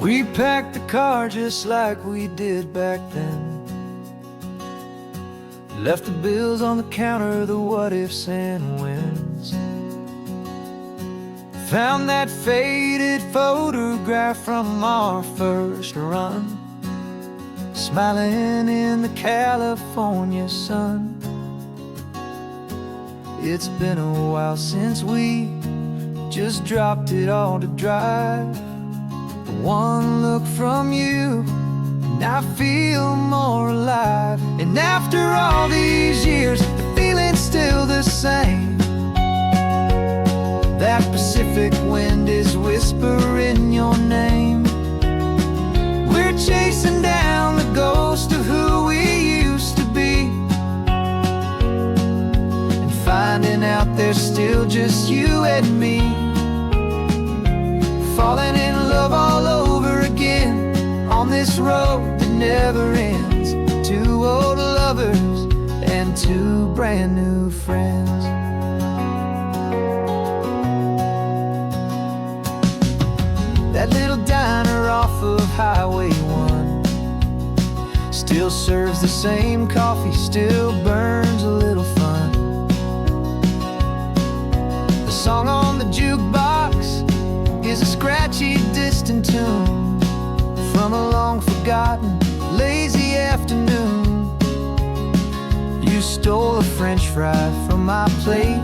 We packed the car just like we did back then. Left the bills on the counter, the what ifs and whens. Found that faded photograph from our first run, smiling in the California sun. It's been a while since we just dropped it all to drive. One look from you and I feel more alive. And after all these years, the feeling's still the same. That Pacific wind is whispering your name. We're chasing down the ghost of who we used to be, and finding out there's still just you and me. Falling in love all over again on this road that never ends. Two old lovers and two brand new friends. That little diner off of Highway 1 still serves the same coffee, still burns a little fun. The song on the jukebox is a scratchy, distant tune from a long-forgotten, lazy afternoon. You stole a French fry from my plate,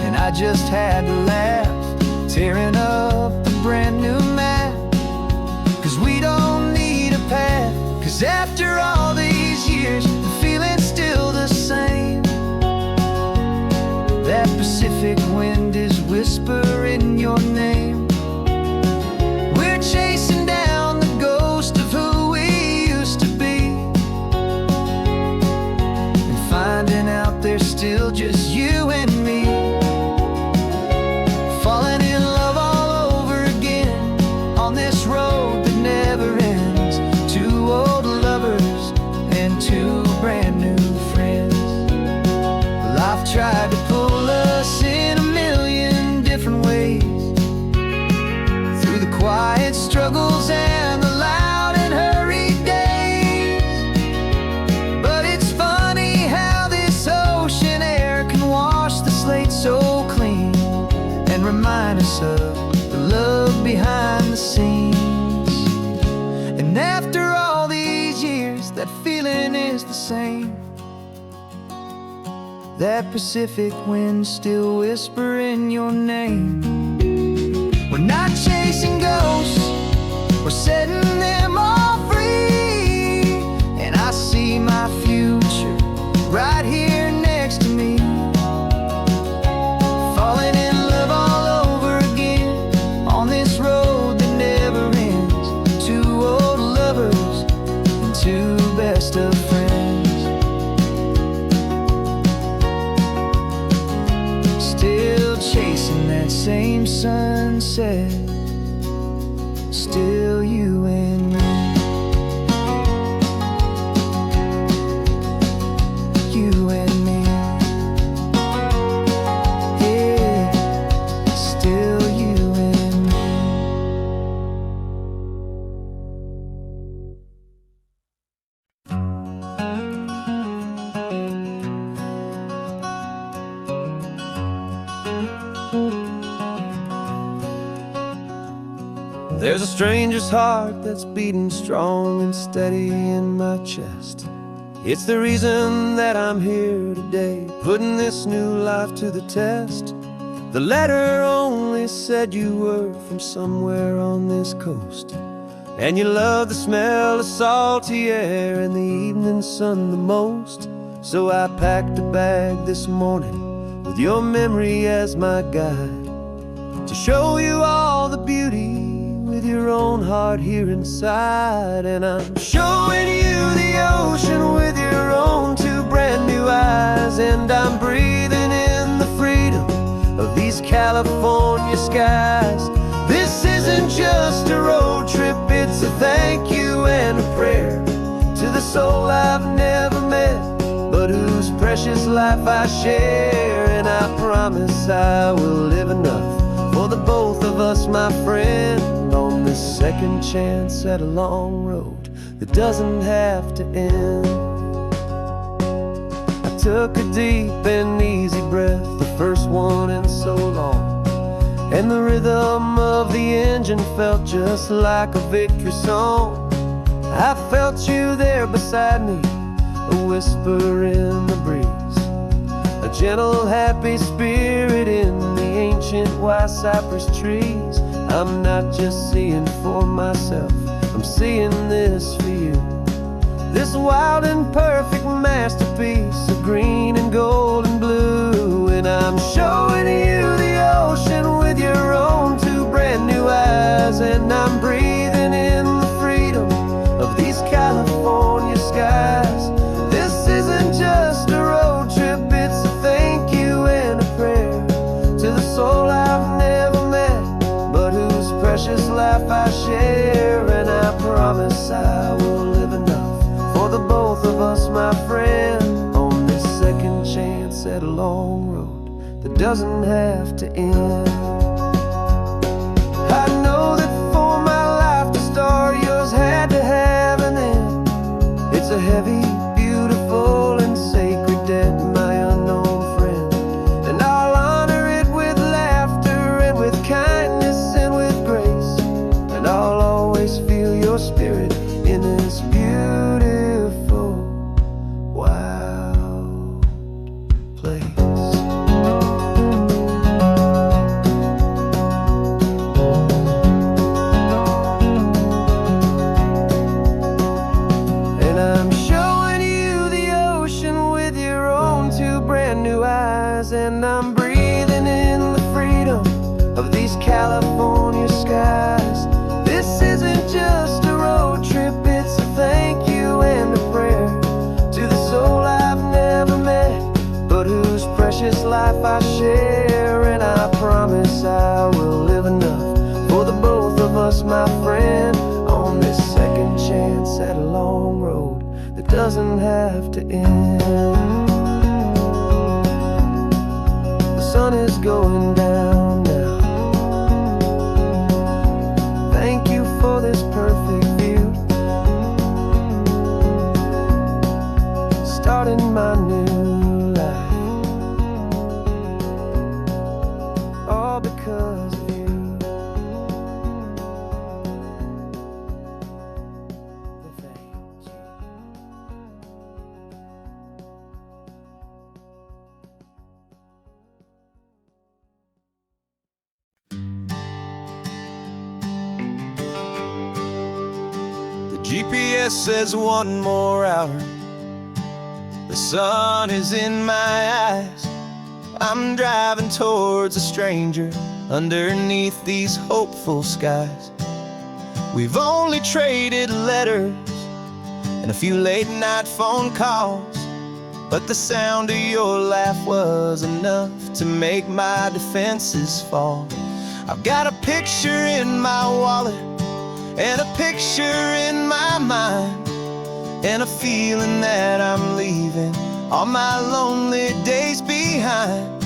and I just had to laugh, tearing up the brand new map. 'Cause we don't need a path, 'cause after all these years, the feeling's still the same. That Pacific wind is whispering your name. We're chasing down the ghost of who we used to be, and finding out there's still just you and me. Falling in love all over again on this road that never ends. Two old lovers and two brand new friends. Life tried to pull us in a million different ways, through the quiet struggles and the loud and hurried days. But it's funny how this ocean air can wash the slate so clean, and remind us of the love behind the scenes. And after all these years, that feeling is the same. That Pacific wind still whispering your name. We're not chasing ghosts, we're setting them all free. And I see my future right here next to me. Falling in love all over again on this road that never ends. Two old lovers and two best of friends. Still chasing that same sunset, still you and me. You and me. Yeah, still you and me. There's a stranger's heart that's beating strong and steady in my chest. It's the reason that I'm here today, putting this new life to the test. The letter only said you were from somewhere on this coast, and you love the smell of salty air and the evening sun the most. So I packed a bag this morning with your memory as my guide, to show you all the beauty with your own heart here inside. And I'm showing you the ocean with your own two brand new eyes, and I'm breathing in the freedom of these California skies. This isn't just a road trip, it's a thank you and a prayer to the soul I've never met, but whose precious life I share. And I promise I will live enough for the both of us, my friend, on this second chance at a long road that doesn't have to end. I took a deep and easy breath, the first one in so long, and the rhythm of the engine felt just like a victory song. I felt you there beside me, a whisper in the breeze, a gentle, happy spirit in the ancient white cypress trees. I'm not just seeing for myself, I'm seeing this for you. This wild and perfect masterpiece of green and gold and blue. And I'm showing you the ocean with your own two brand new eyes. And I'm breathing in the freedom of these California skies. This isn't just a road trip, it's a thank you and a prayer to the soul I've never met, but whose precious life I share. And I promise I will live enough for the both of us, my friend, on this second chance at a long road that doesn't have to end. I know that for my life to start, yours had to have an end. It's a heavy, beautiful, and sacred debt, my unknown friend, and I'll honor it with laughter and with kindness and with grace, and I'll always feel your spirit in this beautiful, wild place. And I'm showing you the ocean with your own two brand new eyes. And I'm breathing in the freedom of these California skies. This isn't just a road trip, it's a thank you and a prayer to the soul I've never met, but whose precious life I share. And I promise I will live enough for the both of us, my friend, on this second chance at a long road that doesn't have to end. The sun is going down now. Thank you for this perfect view, starting my new life, all because of you. Thank you. GPS says one more hour. The sun is in my eyes. I'm driving towards a stranger underneath these hopeful skies. We've only traded letters and a few late night phone calls, but the sound of your laugh was enough to make my defenses fall. I've got a picture in my wallet and a picture in my mind, and a feeling that I'm leaving all my lonely days behind.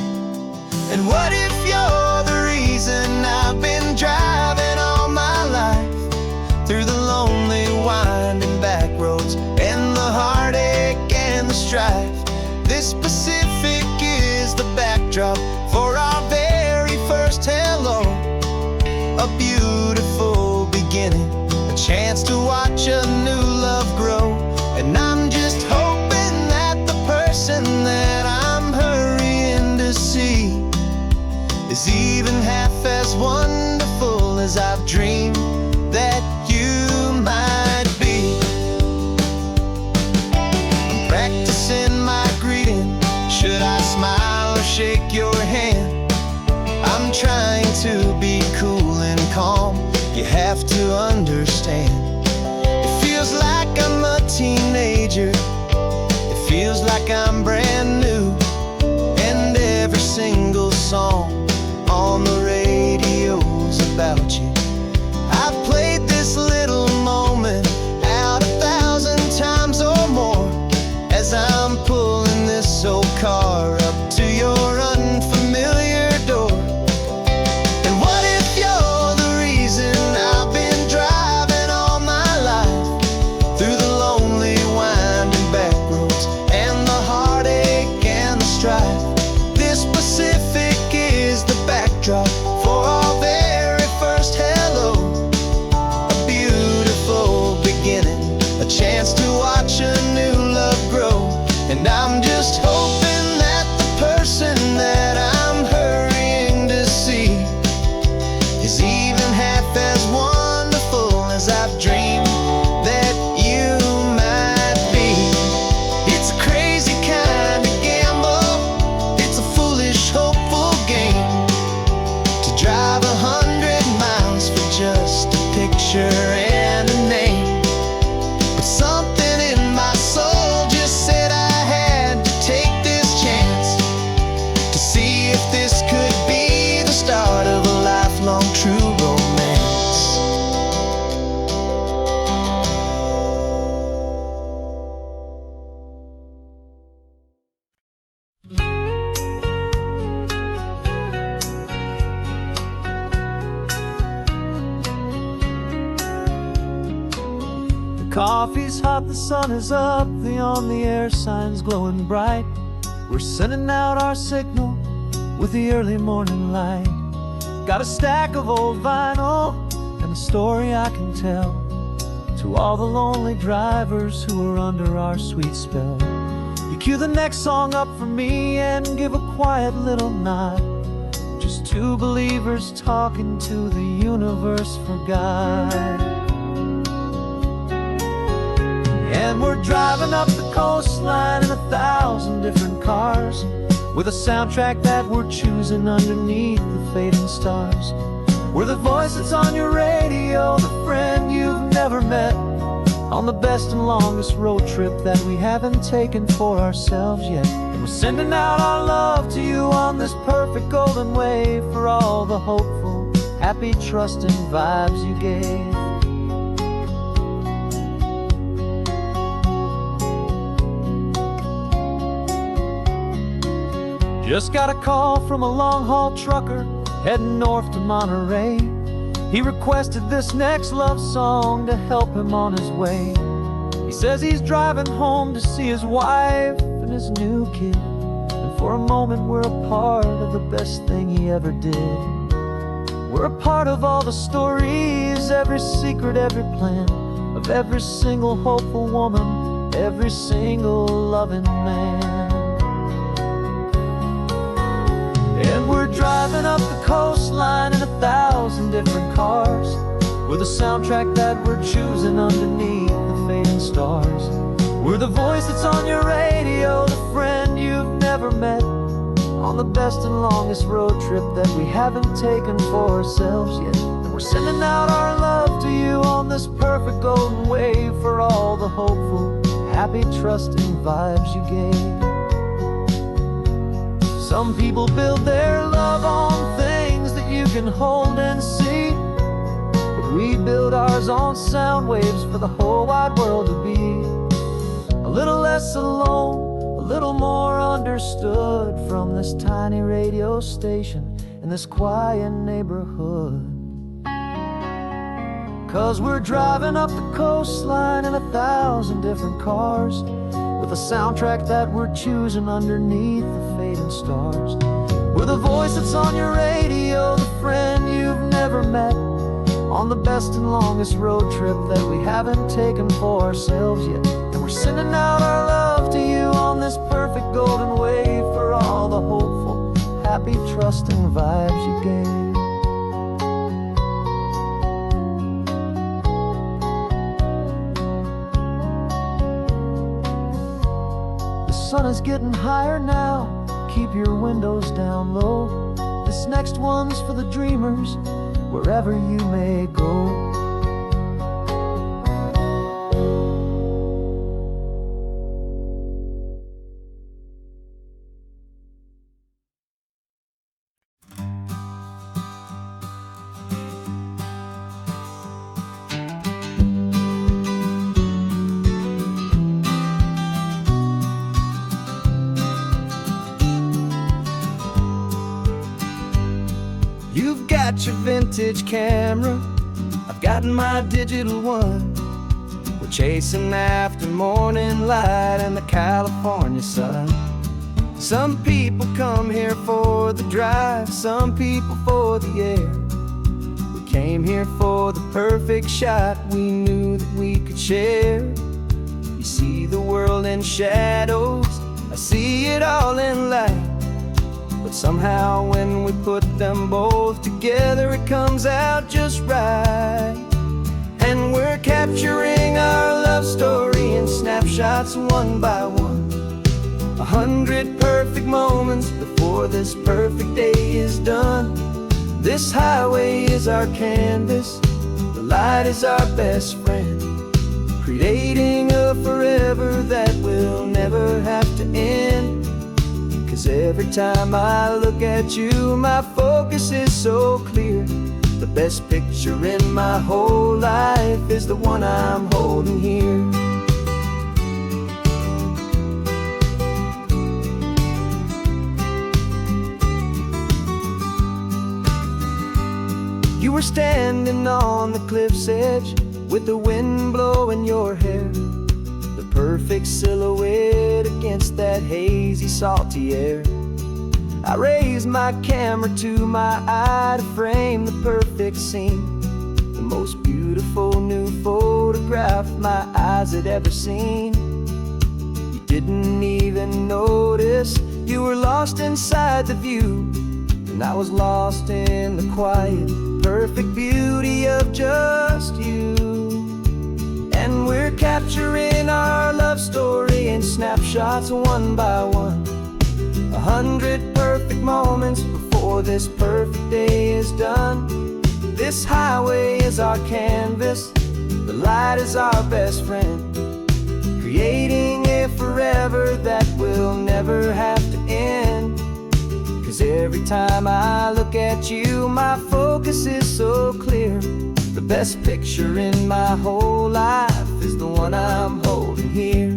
And what if you're the reason I've been driving all my life, through the lonely winding back roads and the heartache and the strife? This Pacific is the backdrop for our very first hello, a beautiful beginning, a chance to watch a new love grow. And I'm just hoping that the person that I'm hurrying to see is even half as wonderful as I've dreamed that you might be. I'm practicing my greeting. Should I smile or shake your hand? I'm trying to be cool and calm. You have to understand. It feels like I'm a teenager. It feels like I'm brand new. And every single song on the radio's about you. I've played this little moment out 1,000 times or more, as I'm pulling this old car up to your unfamiliar door. And what if you're the reason I've been driving Coffee's hot, the sun is up, the on the air sign's glowing bright. We're sending out our signal with the early morning light. Got a stack of old vinyl and a story I can tell to all the lonely drivers who are under our sweet spell. You cue the next song up for me and give a quiet little nod. Just two believers talking to the universe for God. And we're driving up the coastline in 1,000 different cars, with a soundtrack that we're choosing underneath the fading stars. We're the voice that's on your radio, the friend you've never met, on the best and longest road trip that we haven't taken for ourselves yet. And we're sending out our love to you on this perfect golden wave for all the hopeful, happy, trusting vibes you gave. Just got a call from a long-haul trucker heading north to Monterey. He requested this next love song to help him on his way. He says he's driving home to see his wife and his new kid, and for a moment we're a part of the best thing he ever did. We're a part of all the stories, every secret, every plan, of every single hopeful woman, every single loving man. And we're driving up the coastline in 1,000 different cars, with a soundtrack that we're choosing underneath the fading stars. We're the voice that's on your radio, the friend you've never met, on the best and longest road trip that we haven't taken for ourselves yet. And we're sending out our love to you on this perfect golden wave for all the hopeful, happy, trusting vibes you gave. Some people build their love on things that you can hold and see, but we build ours on sound waves for the whole wide world to be a little less alone, a little more understood, from this tiny radio station in this quiet neighborhood. 'Cause we're driving up the coastline in 1,000 different cars, with a soundtrack that we're choosing underneath the fading stars. We're the voice that's on your radio, the friend you've never met, on the best and longest road trip that we haven't taken for ourselves yet. And we're sending out our love to you on this perfect golden wave for all the hopeful, happy, trusting vibes you gave. The sun is getting higher now, keep your windows down low. This next one's for the dreamers, wherever you may go. You've got your vintage camera, I've got my digital one. We're chasing after morning light and the California sun. Some people come here for the drive, some people for the air. We came here for the perfect shot we knew that we could share. You see the world in shadows, I see it all in light. But somehow when we put them both together, it comes out just right. And we're capturing our love story in snapshots one by one. 100 perfect moments before this perfect day is done. This highway is our canvas, the light is our best friend, creating a forever that will never have to end. 'Cause every time I look at you, my focus is so clear. The best picture in my whole life is the one I'm holding here. You were standing on the cliff's edge with the wind blowing your hair, the perfect silhouette against that hazy, salty air. I raised my camera to my eye to frame the perfect scene, the most beautiful new photograph my eyes had ever seen. You didn't even notice you were lost inside the view, and I was lost in the quiet, perfect beauty of just you. And we're capturing our love story in snapshots one by one, 100 perfect moments before this perfect day is done. This highway is our canvas, the light is our best friend, creating a forever that will never have to end. 'Cause every time I look at you, my focus is so clear. The best picture in my whole life is the one I'm holding here.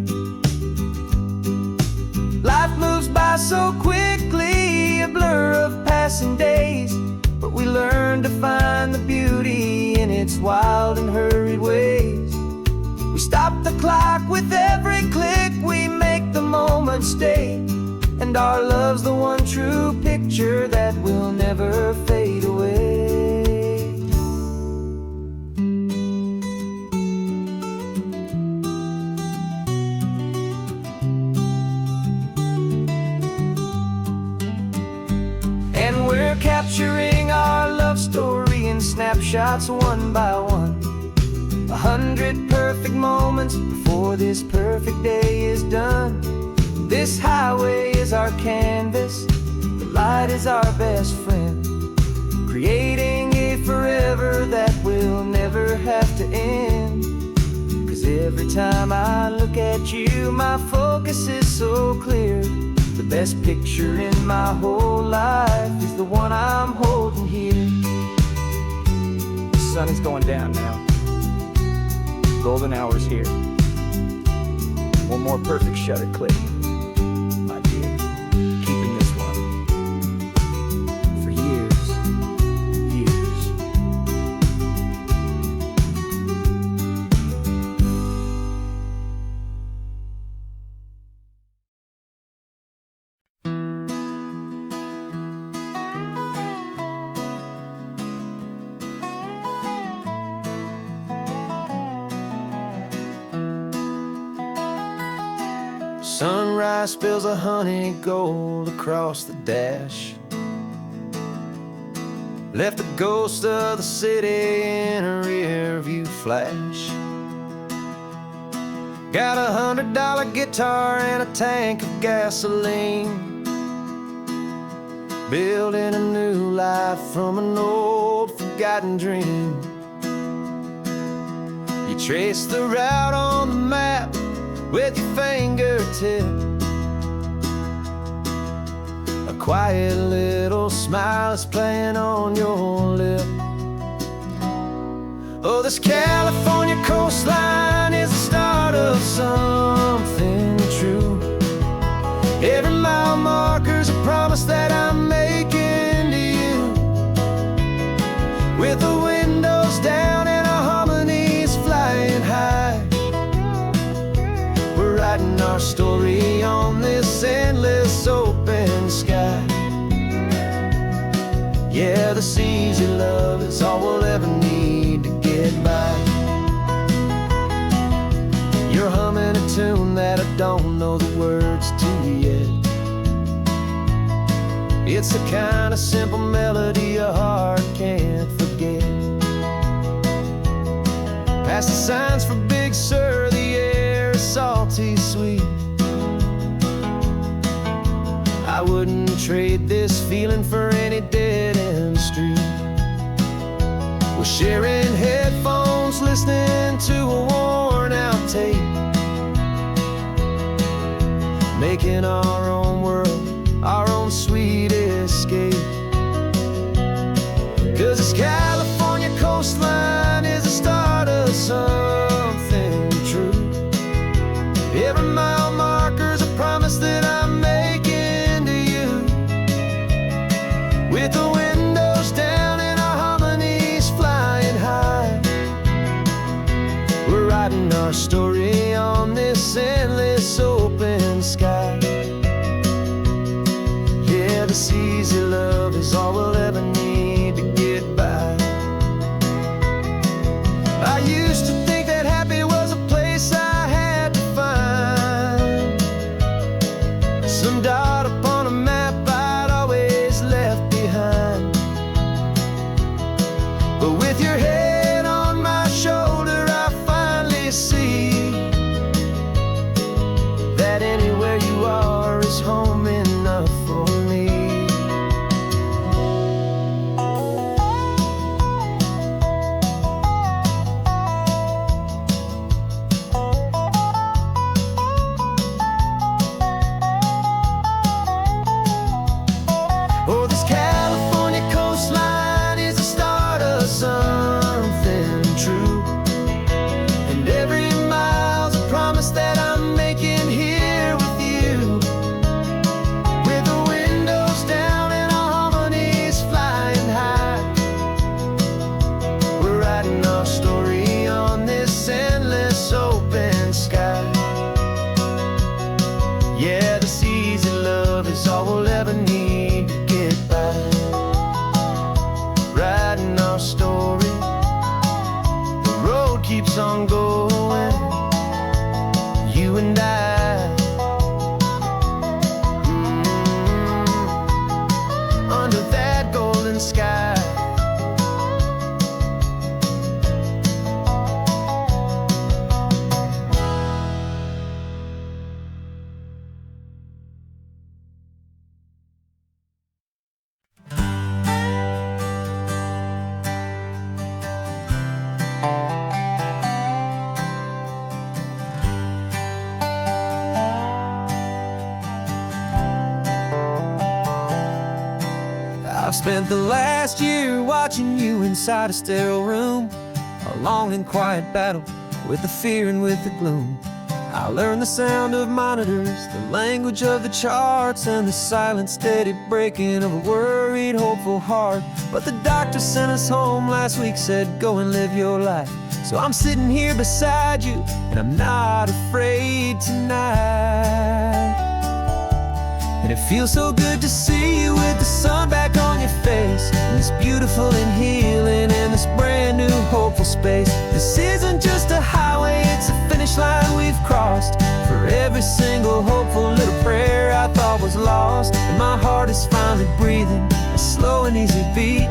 Life moves by so quickly, a blur of passing days, but we learn to find the beauty in its wild and hurried ways. We stop the clock with every click, we make the moment stay, and our love's the one true picture that will never fade away. And we're capturing our love story in snapshots one by one, 100 perfect moments before this perfect day is done. This highway is our canvas, the light is our best friend, creating a forever that will never have to end. 'Cause every time I look at you, my focus is so clear. The best picture in my whole life is the one I'm holding here. The sun is going down now. Golden hour's here. One more perfect shutter click, my dear. Keeping this one for years, years. Sunrise spills a honey gold across the dash, left the ghost of the city in a rear view flash. Got a $100 guitar and a tank of gasoline, building a new life from an old forgotten dream. You trace the route on the map with your fingertip, a quiet little smile is playing on your lip. Oh, this California coastline is the start of something true. Every mile marker's a promise that I'm making to you, with the windows down and our harmonies flying high. We're writing our story on this endless open sky. Yeah, this easy love is all we'll ever need to get by. You're humming a tune that I don't know the words to yet. It's the kind of simple melody a heart can't forget. Past the signs for Big Sur, the air is salty sweet. I wouldn't trade this feeling for any dead-end street. We're sharing headphones, listening to a worn-out tape, making our own world, our own sweet escape. 'Cause this California coastline is the start of something true. Every mile marker's a promise that I'm making to you, with the windows down and our harmonies flying high. writing our story on this endless open sky. Yeah, this easy love is all we'll ever need to get by. I used to think that happy was a place I had to find, some dot upon a map I'd always left behind. But with your head on my shoulder, I finally see that anywhere you are is home enough for me. Oh, this California coastline is the start of something true, and every mile's a promise that I'm making here with you. With the windows down and our harmonies flying high, we're writing our story on this endless open sky. Yeah, this easy love is all we'll ever need to get by. Writing our story, the road keeps on going, you and I. Under that golden sky. I've spent the last year watching you inside a sterile room, a long and quiet battle with the fear and with the gloom. I learned the sound of monitors, the language of the charts, and the silent steady breaking of a worried, hopeful heart. But the doctor sent us home last week, said go and live your life. So I'm sitting here beside you, and I'm not afraid tonight. And it feels so good to see you with the sun back on your face, and this beautiful and healing in this brand new hopeful space. This isn't just a highway, it's a finish line we've crossed. For every single hopeful little prayer I thought was lost, and my heart is finally breathing a slow and easy beat.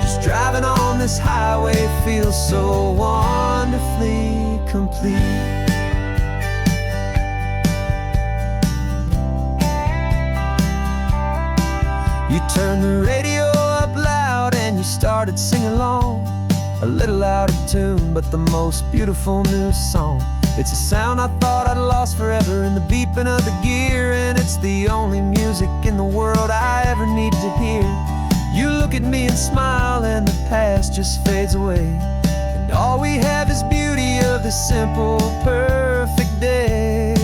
Just driving on this highway feels so wonderfully complete. You turned the radio up loud and you started singing along, a little out of tune, but the most beautiful new song. It's a sound I thought I'd lost forever in the beeping of the gear, and it's the only music in the world I ever need to hear. You look at me and smile and the past just fades away, and all we have is beauty of this simple, perfect day.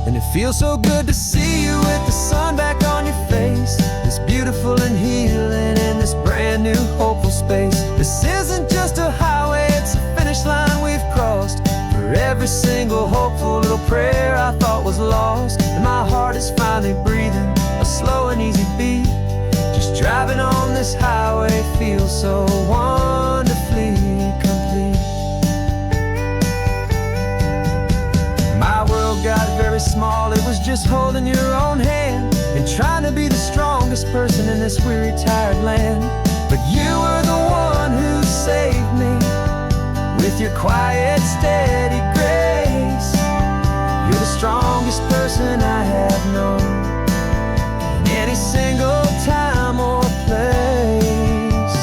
And it feels so good to see you with the sun back on your face, this beautiful and healing in this brand new hopeful space. This isn't just a highway, it's a finish line we've crossed. For every single hopeful little prayer I thought was lost, and my heart is finally breathing a slow and easy beat. Just driving on this highway feels so wonderfully complete. My world got very small, it was just holding your own hand and trying to be the strongest person in this weary, tired land. But you were the one who saved me with your quiet, steady grace. You're the strongest person I have known in any single time or place.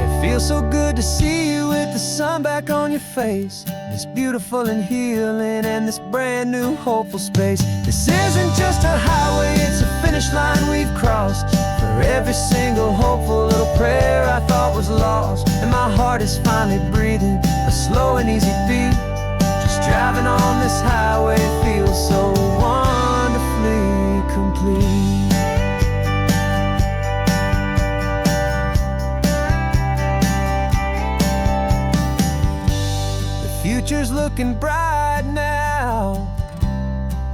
It feels so good to see you with the sun back on your face, this beautiful and healing and this brand new hopeful space. This isn't just a highway, it's a finish line we've crossed. For every single hopeful little prayer I thought was lost, and my heart is finally breathing a slow and easy beat. Just driving on this highway feels so wonderfully complete. future's looking bright now.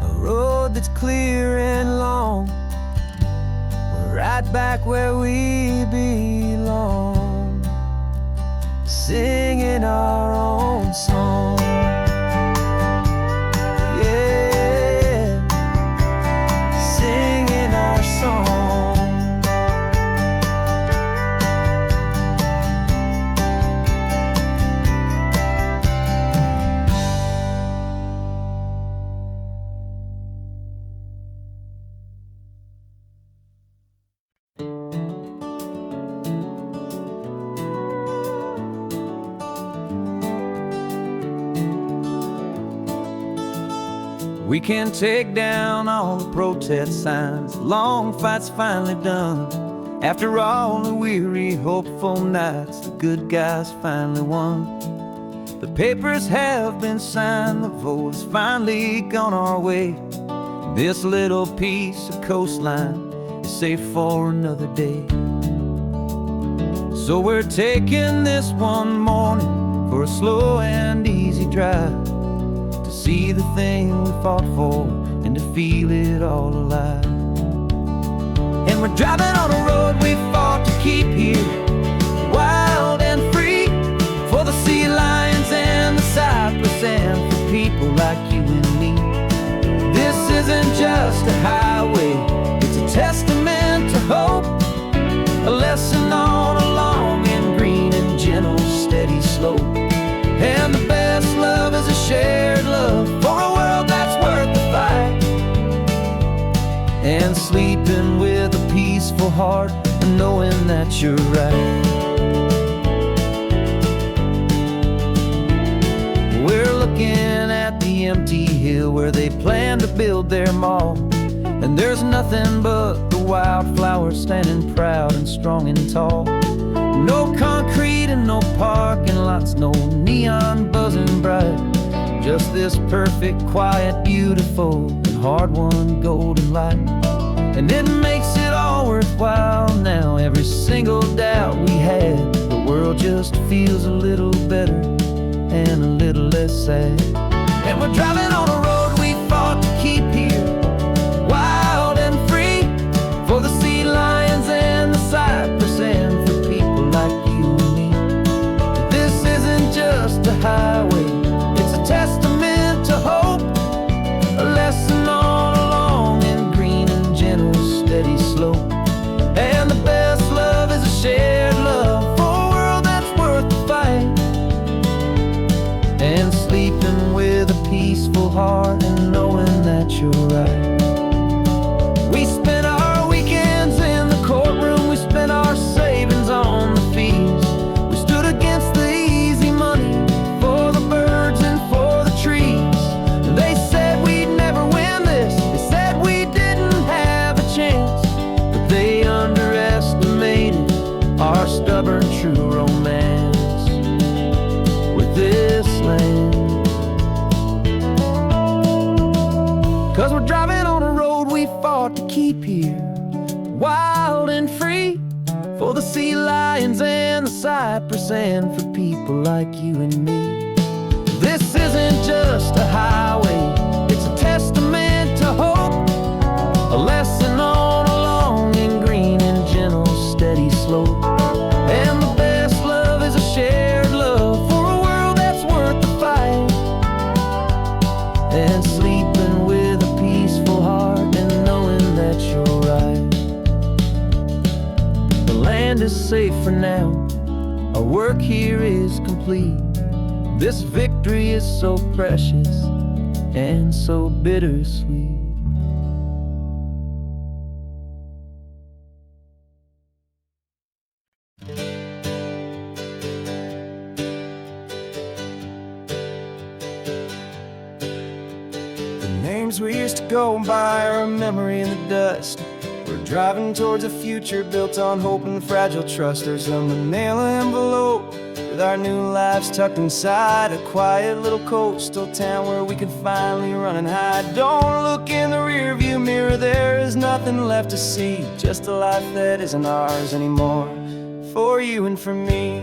A road that's clear and long. We're right back where we belong, singing our own song. Yeah, singing our song. We can take down all the protest signs. Long fight's finally done. After all the weary, hopeful nights, the good guys finally won. The papers have been signed, the vote has finally gone our way. This little piece of coastline is safe for another day. So we're taking this one morning for a slow and easy drive, to see the thing we fought for and to feel it all alive. And we're driving on a road we fought to keep here, wild and free, for the sea lions and the cypress and for people like you and me. This isn't just a highway, it's a testament to hope, a lesson on a long and green and gentle steady slope. And the best love is a shared love for a world that's worth the fight, and sleeping with a peaceful heart and knowing that you're right. We're looking at the empty hill where they plan to build their mall, and there's nothing but the wildflowers standing proud and strong and tall. No concrete and no parking lots, no neon buzzing bright, just this perfect, quiet, beautiful, and hard-won golden light. And it makes it all worthwhile now. Every single doubt we had, the world just feels a little better and a little less sad. And we're driving on a road we fought to keep here, wild and free, for the sea lions and the cypress and for people like you and me. This isn't just a highway, it's a testament to hope, a lesson on a long and green and gentle steady slope. And the best love is a shared love for a world that's worth the fight, and sleeping with a peaceful heart and knowing that you're right. We spent our weekends in the courtroom, we spent our savings on the fees. We stood against the easy money for the birds and for the trees. And they said we'd never win this, they said we didn't have a chance, but they underestimated our stubborn true romance with this land. 'Cause we're driving on a road we fought to keep here, wild and free, for the sea lions and the cypress and for people like you and me. This isn't just a highway, it's a testament to hope, a lesson on a long and green and gentle steady slope. And the best love is a shared love for a world that's worth the fight, and sleeping with a peaceful heart and knowing that you're right. The land is safe for now, our work here is complete. This victory is so precious and so bittersweet. Names we used to go by are a memory in the dust. We're driving towards a future built on hope and fragile trust. There's a manila envelope with our new lives tucked inside, a quiet little coastal town where we could finally run and hide. Don't look in the rearview mirror, there is nothing left to see, just a life that isn't ours anymore, for you and for me.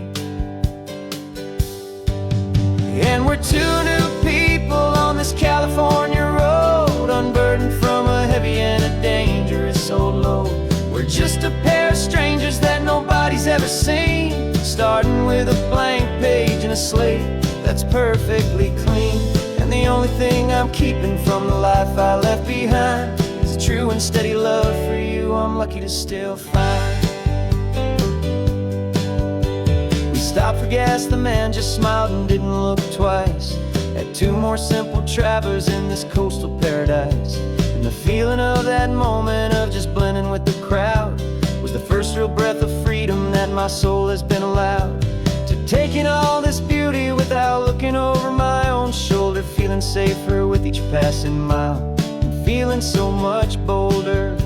And we're two new people on this California road, unburdened from a heavy and a dangerous old load. We're just a pair of strangers that nobody's ever seen, starting with a blank page and a slate that's perfectly clean. And the only thing I'm keeping from the life I left behind is a true and steady love for you I'm lucky to still find. We stopped for gas, the man just smiled and didn't look twice. Had two more simple travelers in this coastal paradise. And the feeling of that moment of just blending with the crowd was the first real breath of freedom that my soul has been allowed to take in all this beauty without looking over my own shoulder, feeling safer with each passing mile and feeling so much bolder.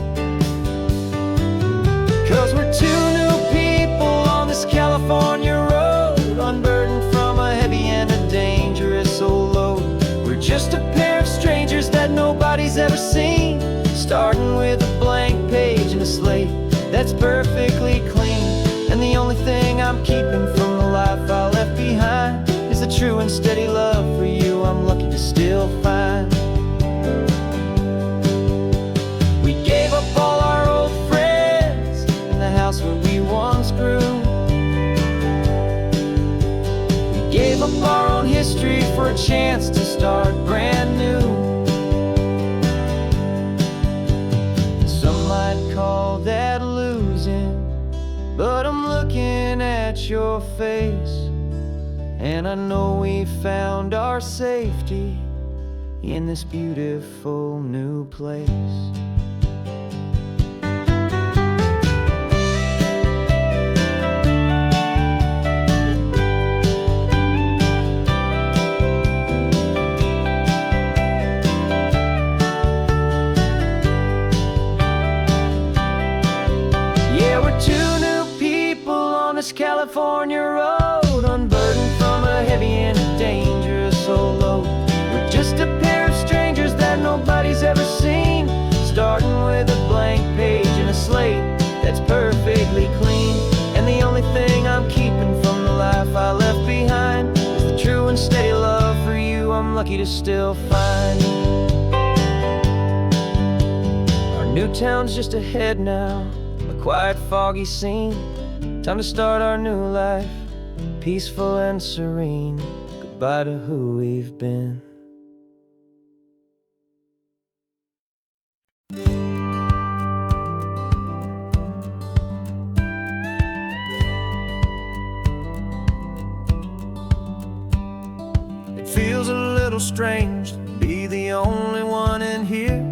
'Cause we're two new people on this California road, unburdened from a heavy and a dangerous old load. We're just a pair of strangers that nobody's ever seen, starting with a blank page and a slate that's perfectly clean. And the only thing I'm keeping from the life I left behind is the true and steady love for you I'm lucky to still find. We gave up all our old friends in the house where we once grew. We gave up our own history for a chance to start brand new. Some might call that losing, but I'm looking at your face, and I know we found our safety in this beautiful new place. Yeah, we're two new people on this California road, unburdened from a heavy and a dangerous old load. We're just a pair of strangers that nobody's ever seen, starting with a blank page and a slate that's perfectly clean. And the only thing I'm keeping from the life I left behind is the true and steady love for you I'm lucky to still find. Our new town's just ahead now, a quiet, foggy scene. Time to start our new life, peaceful and serene. Goodbye to who we've been. It feels a little strange to be the only one in here.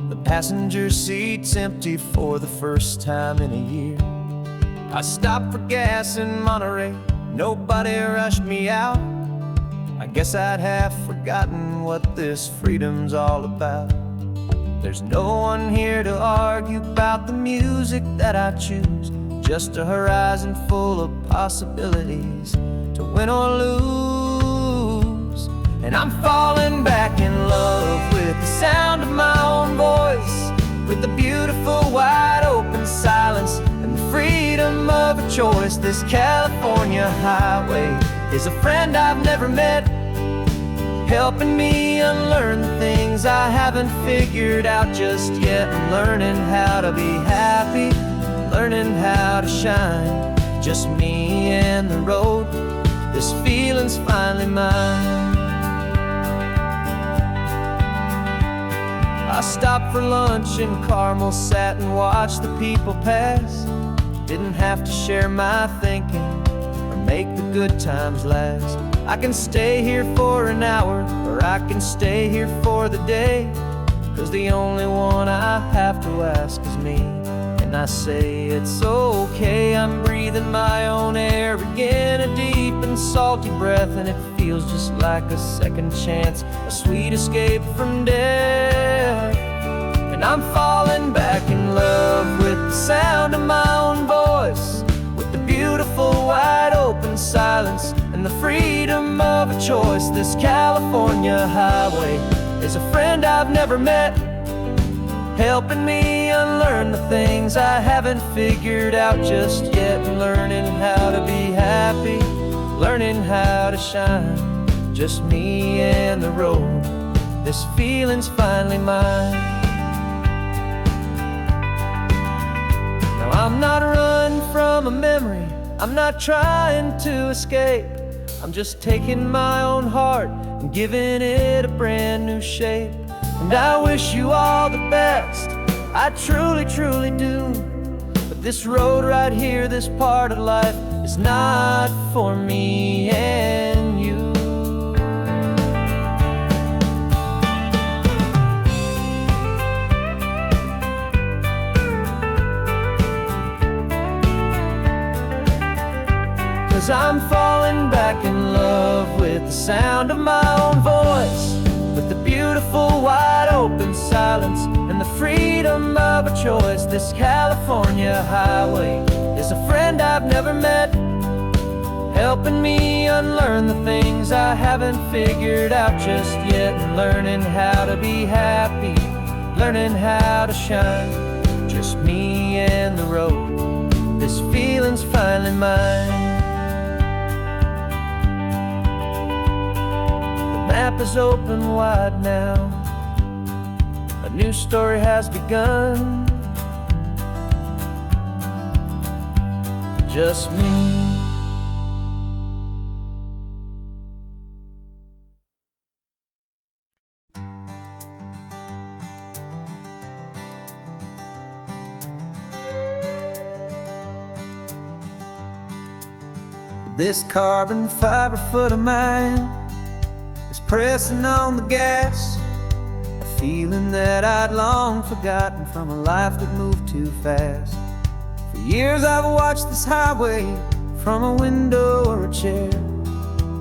The passenger seat's empty for the first time in a year. I stopped for gas in Monterey, nobody rushed me out. I guess I'd have forgotten what this freedom's all about. There's no one here to argue about the music that I choose, just a horizon full of possibilities to win or lose. And I'm falling back in love with the sound of my own voice, with the beautiful wide open silence and the freedom of a choice. This California highway is a friend I've never met, helping me unlearn the things I haven't figured out just yet. I'm learning how to be happy, learning how to shine, just me and the road. This feeling's finally mine. I stopped for lunch in Carmel, sat and watched the people pass. Didn't have to share my thinking or make the good times last. I can stay here for an hour, or I can stay here for the day, 'cause the only one I have to ask is me. And I say it's okay, I'm breathing my own air again, a deep and salty breath, and it feels just like a second chance, a sweet escape from death. And I'm falling back in love with the sound of my own voice, with the beautiful wide open silence and the freedom of a choice. This California highway is a friend I've never met, helping me unlearn the things I haven't figured out just yet. Learning how to be happy, learning how to shine, just me and the road. This feeling's finally mine. Now I'm not running from a memory, I'm not trying to escape. I'm just taking my own heart and giving it a brand new shape. And I wish you all the best, I truly, truly do. But this road right here, this part of life, is not for me and you. Cause I'm falling back in love with the sound of my own voice, with the beautiful wide open silence and the freedom of a choice. This California highway is a friend I've never met, helping me unlearn the things I haven't figured out just yet, and learning how to be happy, learning how to shine. Just me and the road, this feeling's finally mine. The map is open wide now, a new story has begun. Just me. This carbon fiber foot of mine is pressing on the gas, a feeling that I'd long forgotten from a life that moved too fast. For years I've watched this highway from a window or a chair,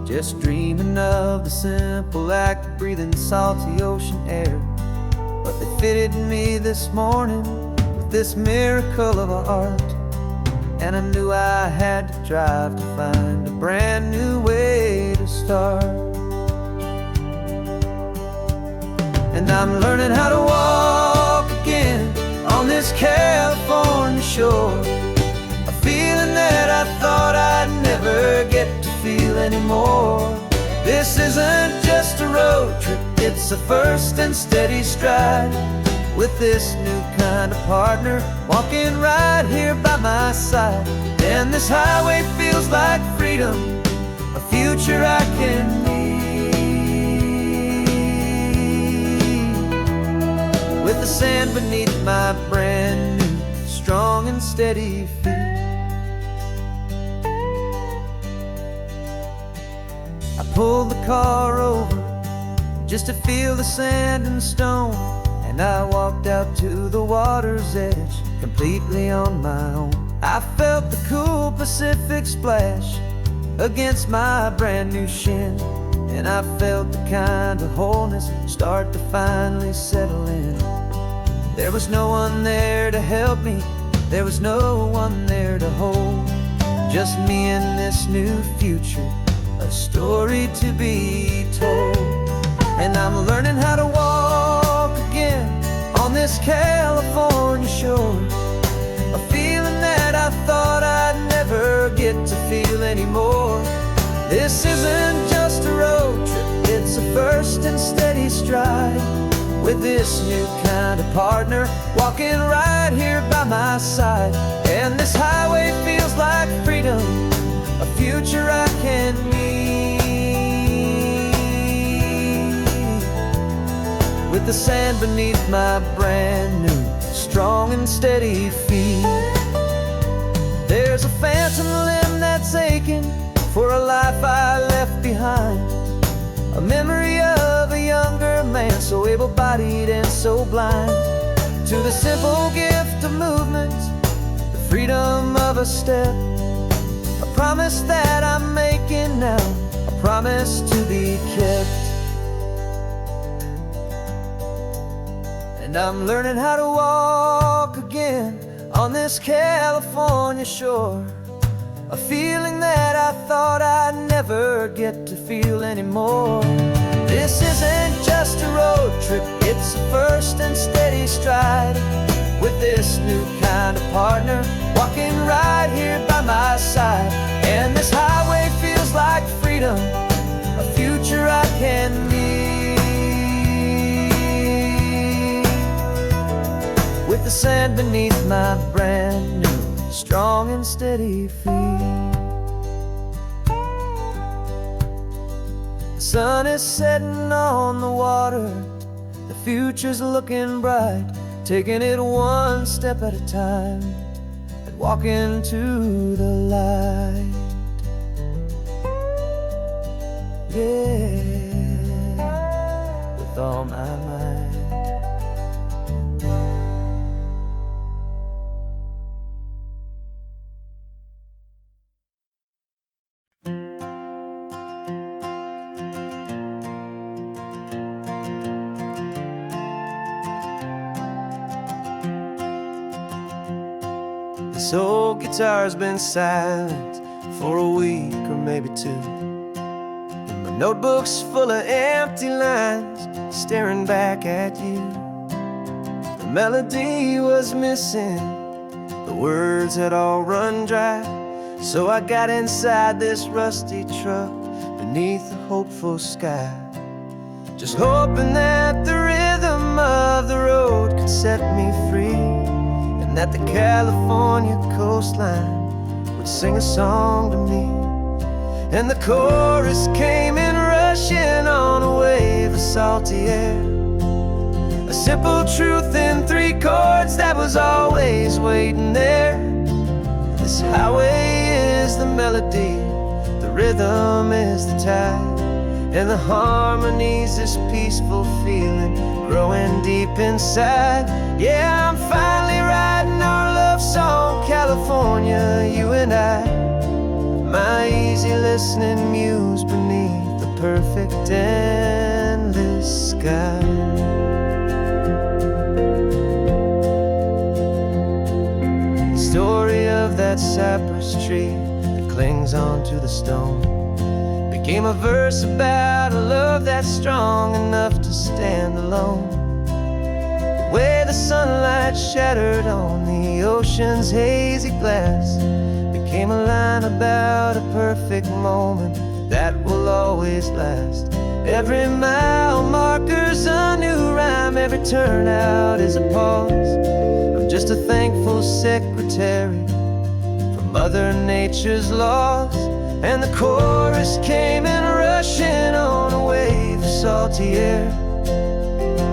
just dreaming of the simple act of breathing salty ocean air. But they fitted me this morning with this miracle of art, and I knew I had to drive to find a brand new way to start. And I'm learning how to walk again on this California shore, a feeling that I thought I'd never get to feel anymore. This isn't just a road trip, it's a first and steady stride, with this new kind of partner walking right here by my side. And this highway feels like freedom, a future I can need, with the sand beneath my brand new strong and steady feet. I pulled the car over just to feel the sand and stone, and I walked out to the water's edge completely on my own. I felt the cool Pacific splash against my brand new shin, and I felt the kind of wholeness start to finally settle in. There was no one there to help me, there was no one there to hold, just me and this new future, a story to be told. And I'm learning how to walk again on this California shore, a feeling that I thought I'd never get to feel anymore. This isn't just a road trip, it's a first and steady stride, with this new kind of partner walking right here by my side. And this highway feels like freedom, a future I can need, with the sand beneath my brand new strong and steady feet. There's a phantom limb that's aching for a life I left behind, a memory of a younger man, so able-bodied and so blind, to the simple gift of movement, the freedom of a step, a promise that I'm making now, a promise to be kept. And I'm learning how to walk again on this California shore, a feeling that I thought I'd never get to feel anymore. This isn't just a road trip, it's a first and steady stride, with this new kind of partner walking right here by my side. And this highway feels like freedom, a future sand beneath my brand new, strong and steady feet. The sun is setting on the water, the future's looking bright, taking it one step at a time and walking to the light. Yeah, with all my might. This old guitar's been silent for a week or maybe two, and my notebook's full of empty lines staring back at you. The melody was missing, the words had all run dry, so I got inside this rusty truck beneath a hopeful sky, just hoping that the rhythm of the road could set me free, and that the California coastline would sing a song to me. And the chorus came in rushing on a wave of salty air, a simple truth in 3 chords that was always waiting there. This highway is the melody, the rhythm is the tide, and the harmony's this peaceful feeling growing deep inside. Yeah, I'm finally writing our love song, California, you and I, my easy listening muse beneath the perfect endless sky. The story of that cypress tree that clings onto the stone became a verse about a love that's strong enough to stand alone. The way the sunlight shattered on the ocean's hazy glass became a line about a perfect moment that will always last. Every mile marker's a new rhyme, every turnout is a pause. I'm just a thankful secretary for Mother Nature's laws. And the chorus came in rushing on a wave of salty air,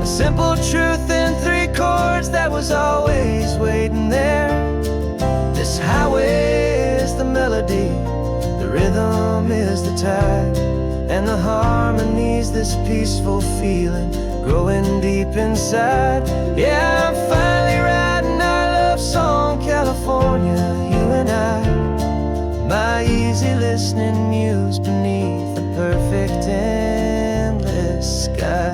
a simple truth in 3 chords that was always waiting there. This highway is the melody, the rhythm is the tide, and the harmony's this peaceful feeling growing deep inside. Yeah, I'm finally writing our love song, California, you and I, my easy listening muse beneath the perfect endless sky.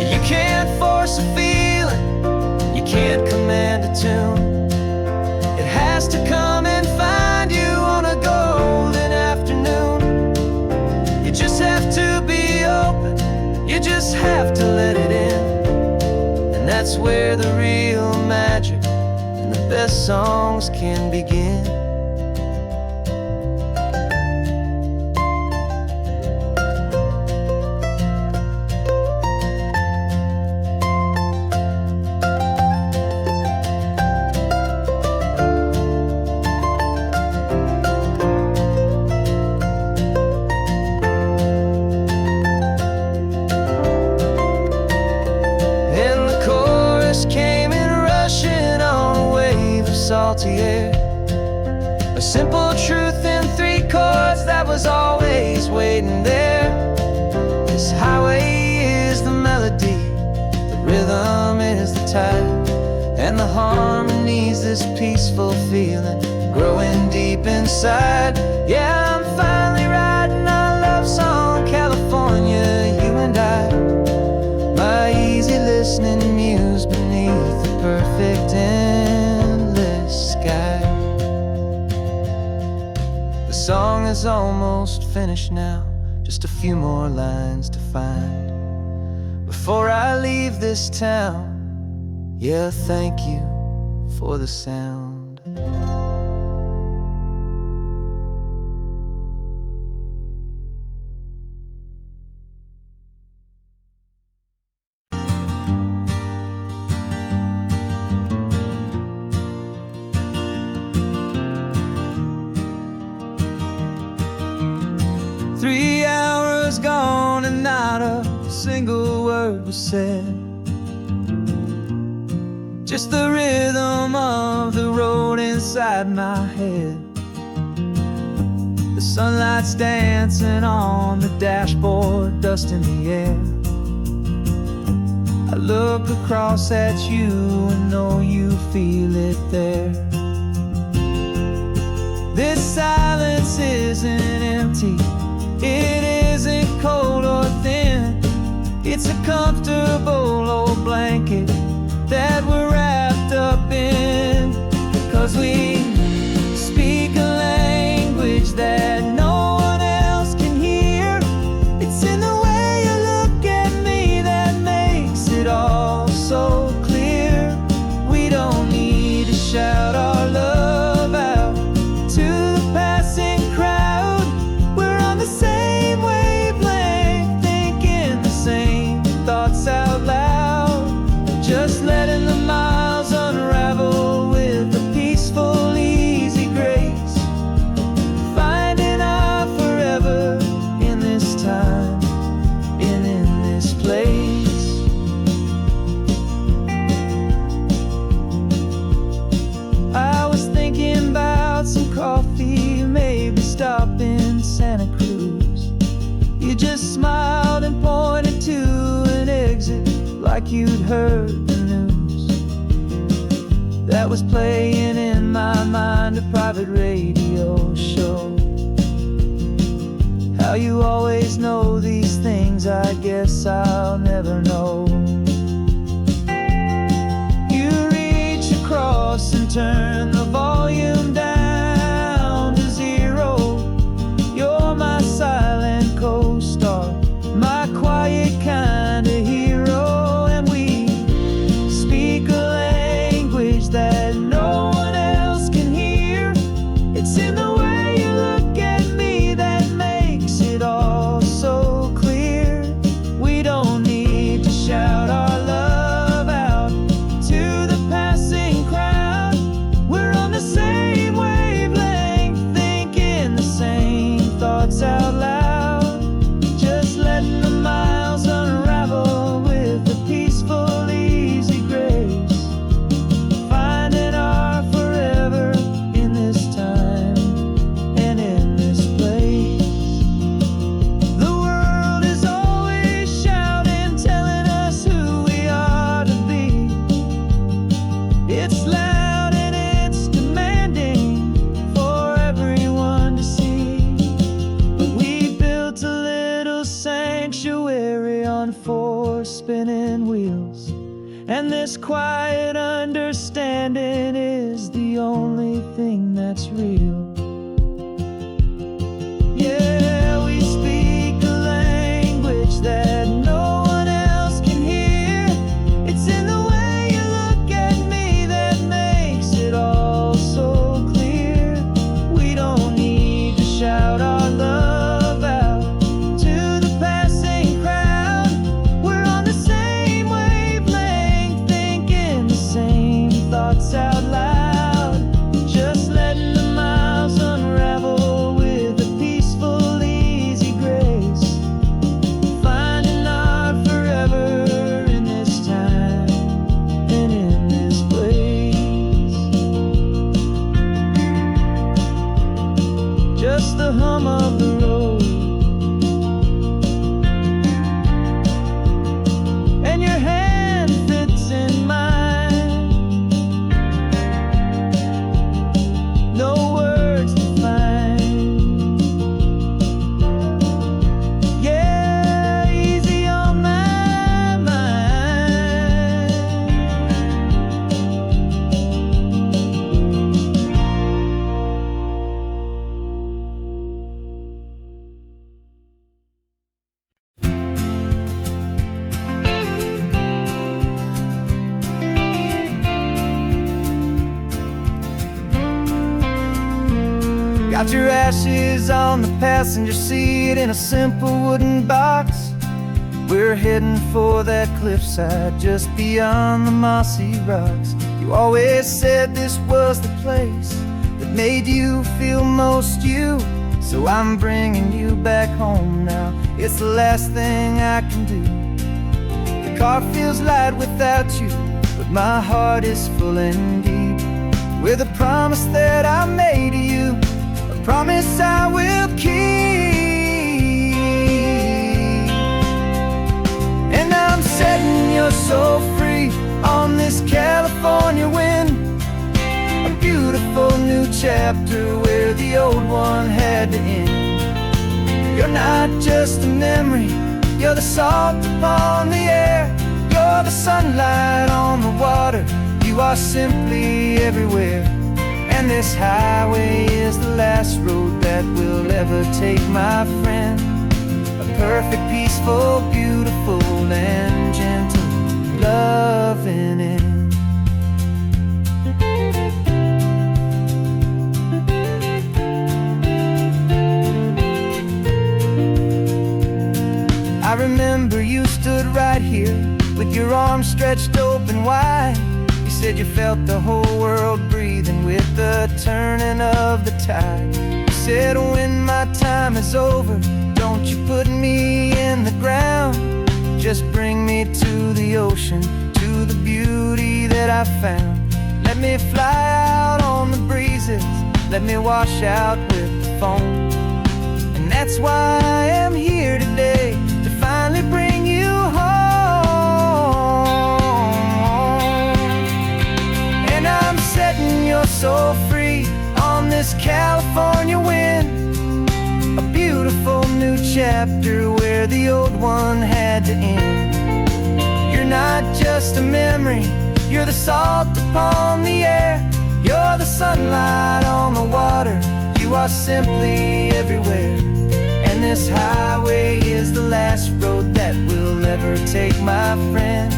You can't force a feeling, you can't command a tune. It has to come and find you on a golden afternoon. You just have to be open, you just have to let it in, and that's where the real magic, the best songs can begin. And the chorus came in rushing on a wave of salty air, a simple truth in 3 chords that was always waiting there. This highway is the melody, the rhythm is the tide, and the harmony's this peaceful feeling growing deep inside. Yeah, I'm finally writing our love song, California, you and I, my easy listening muse beneath the perfect endless sky. The song is almost finished now, just a few more lines to find before I leave this town. Yeah, thank you for the sound. 3 hours gone and not a single word was said. Just the rhythm of the road inside my head. The sunlight's dancing on the dashboard, dust in the air. I look across at you and know you feel it there. This silence isn't empty, it isn't cold or thin. It's a comfortable old blanket that we're wrapped up in. 'Cause we speak a language that no one else can hear. It's in the way you look at me that makes it all so clear. We don't need to shout our love out to the passing crowd. We're on the same wavelength, thinking the same thoughts out loud. Just letting the miles unravel with a peaceful, easy grace. Finding our forever in this time and in this place. I was thinking about some coffee, maybe stop in Santa Cruz. You just smiled and pointed to an exit like you'd heard the news. That was playing in my mind, a private radio show. How you always know these things, I guess I'll never know. You reach across and turn the volume down to 0. You're my silent co-star, my quiet kind of hero. And we speak a language that no one else can hear. It's in the way you look at me that makes it all so clear. We don't need to shout our love out to the passing crowd. We're on the same wavelength, thinking the same thoughts out loud. Just letting the miles unravel with a peaceful, easy grace. Finding our forever in this time and in this place. The world is always shouting, telling us who we are to be. It's loud and it's demanding for everyone to see. But we built a little sanctuary on 4 spinning wheels, and this quiet understanding is the only thing that's real. Yeah, we speak a language that no one else can hear. It's in the way you look at me that makes it all so clear. We don't need to shout our love out to the passing crowd. We're on the same wavelength, thinking the same thoughts out loud. Just letting the miles unravel with a peaceful, easy grace. Finding our forever in this time and in this place. Just the hum of the road and your hand fits in mine. No words to find. Yeah, easy on my mind. Got your ashes on the passenger seat in a simple wooden box. We're heading for that cliffside just beyond the mossy rocks. You always said this was the place that made you feel most you. So I'm bringing you back home now. It's the last thing I can do. The car feels light without you, but my heart is full and deep with a promise that I made to you, a promise I will keep. And I'm setting your soul free on this California wind, a beautiful new chapter where the old one had to end. You're not just a memory, you're the salt upon the air, you're the sunlight on the water, you are simply everywhere. And this highway is the last road that we'll ever take, my friend. A perfect, peaceful, beautiful, and gentle, loving end. I remember you stood right here with your arms stretched open wide. You said you felt the whole world breathing with the turning of the tide. You said when my time is over, don't you put me in the ground, just bring me to the ocean, to the beauty that I found. Let me fly out on the breezes, let me wash out with the foam. And that's why I am here today, to finally bring you home. And I'm setting your soul free on this California wind, a beautiful new chapter where the old one had to end. You're not just a memory, you're the salt upon the air, you're the sunlight on the water, you are simply everywhere. And this highway is the last road that we'll ever take, my friend.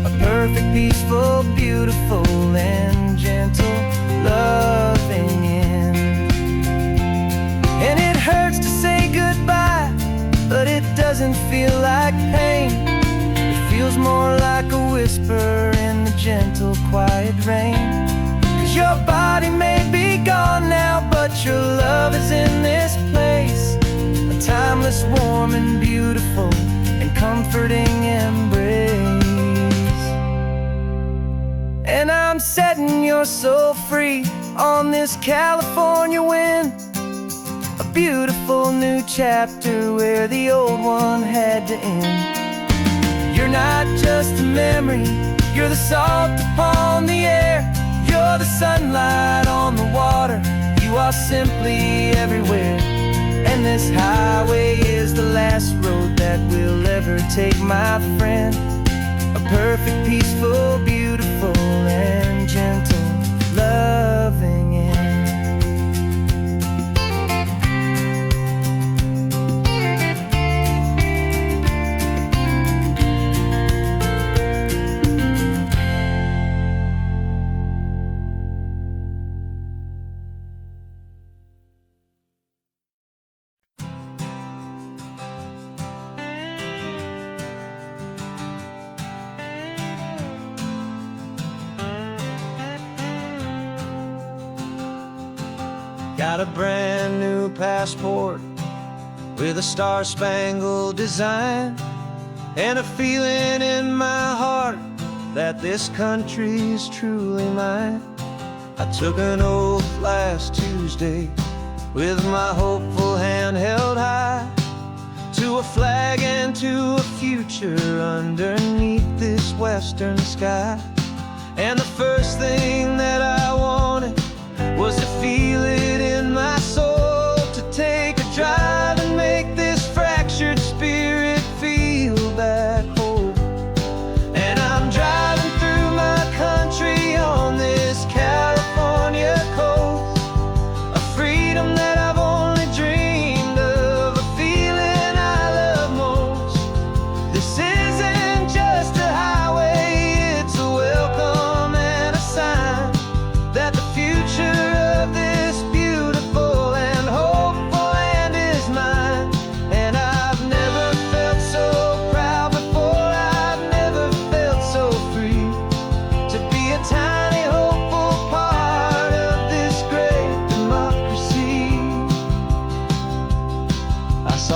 A perfect, peaceful, beautiful, and gentle, loving end. And it hurts to say goodbye, but it doesn't feel like pain. It feels more like a whisper in the gentle, quiet rain. 'Cause your body may be gone now, but your love is in this place, a timeless, warm, and beautiful, and comforting embrace. And I'm setting your soul free on this California wind, a beautiful new chapter where the old one had to end. You're not just a memory, you're the salt upon the air, you're the sunlight on the water, you are simply everywhere. And this highway is the last road that we'll ever take, my friend. A perfect, peaceful, beautiful, and gentle, loving end. Got a brand new passport with a star-spangled design, and a feeling in my heart that this country's truly mine. I took an oath last Tuesday with my hopeful hand held high, to a flag and to a future underneath this western sky. And the first thing that I wanted was to feel it in my soul, to take a drive and make this fractured spirit feel back home. And I'm driving through my country on this California coast, a freedom that I've only dreamed of, a feeling I love most. This isn't just a highway, it's a welcome and a sign.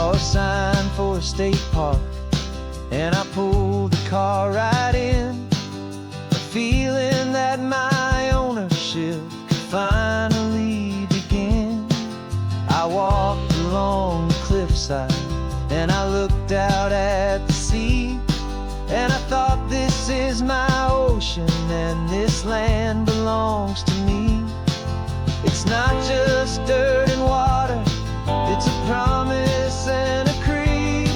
Saw a sign for a state park, and I pulled the car right in, feeling that my ownership could finally begin. I walked along the cliffside, and I looked out at the sea, and I thought, this is my ocean, and this land belongs to me. It's not just dirt and water, it's a promise and a creed,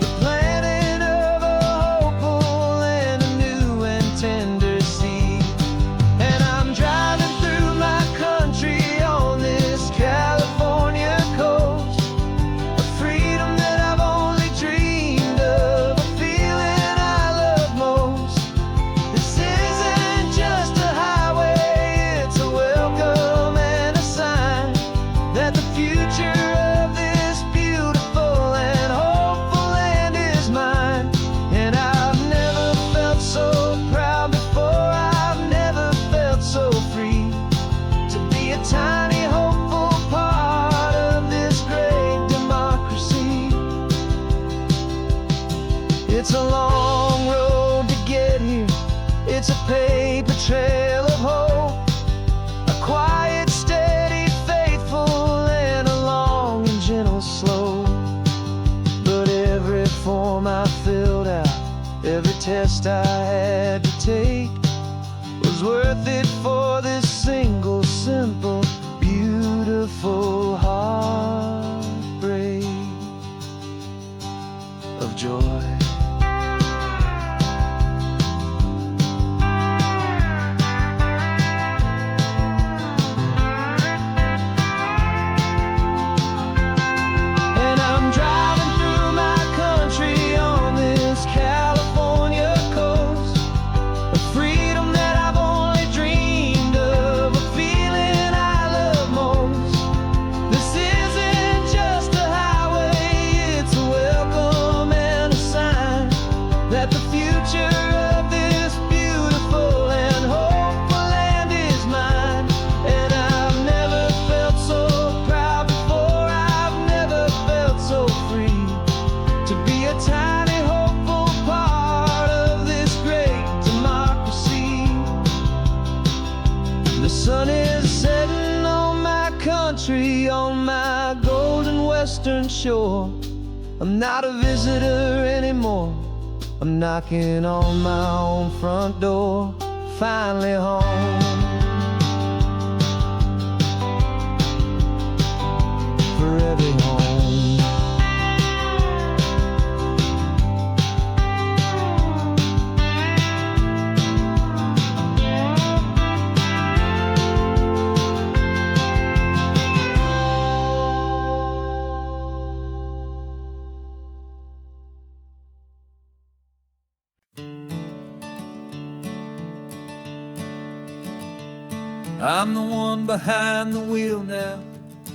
the planting of a hopeful and a new and tender seed. And I'm driving through my country on this California coast, a freedom that I've only dreamed of, a feeling I love most. This isn't just a highway, it's a welcome and a sign that the future of this beautiful and hopeful land is mine. And I've never felt so proud before, I've never felt so free to be a tiny hopeful part of this great democracy. It's a long road to get here, it's a paper trail of hope, a quiet, steady, faithful, and a long and gentle slope. But every form I filled out, every test I had to take, was worth it for this single, simple, beautiful heartbreak of joy. And I'm driving through my country on this California coast, a freedom that I've only dreamed of, a feeling I love most. This isn't just a highway, it's a welcome and a sign that the future of this beautiful and hopeful land is mine. And I've never felt so proud before, I've never felt so free to be a tiny hopeful part of this great democracy. The sun is setting on my country, on my golden western shore. I'm not a visitor anymore, I'm knocking on my own front door, finally home. Forever home. I'm the one behind the wheel now,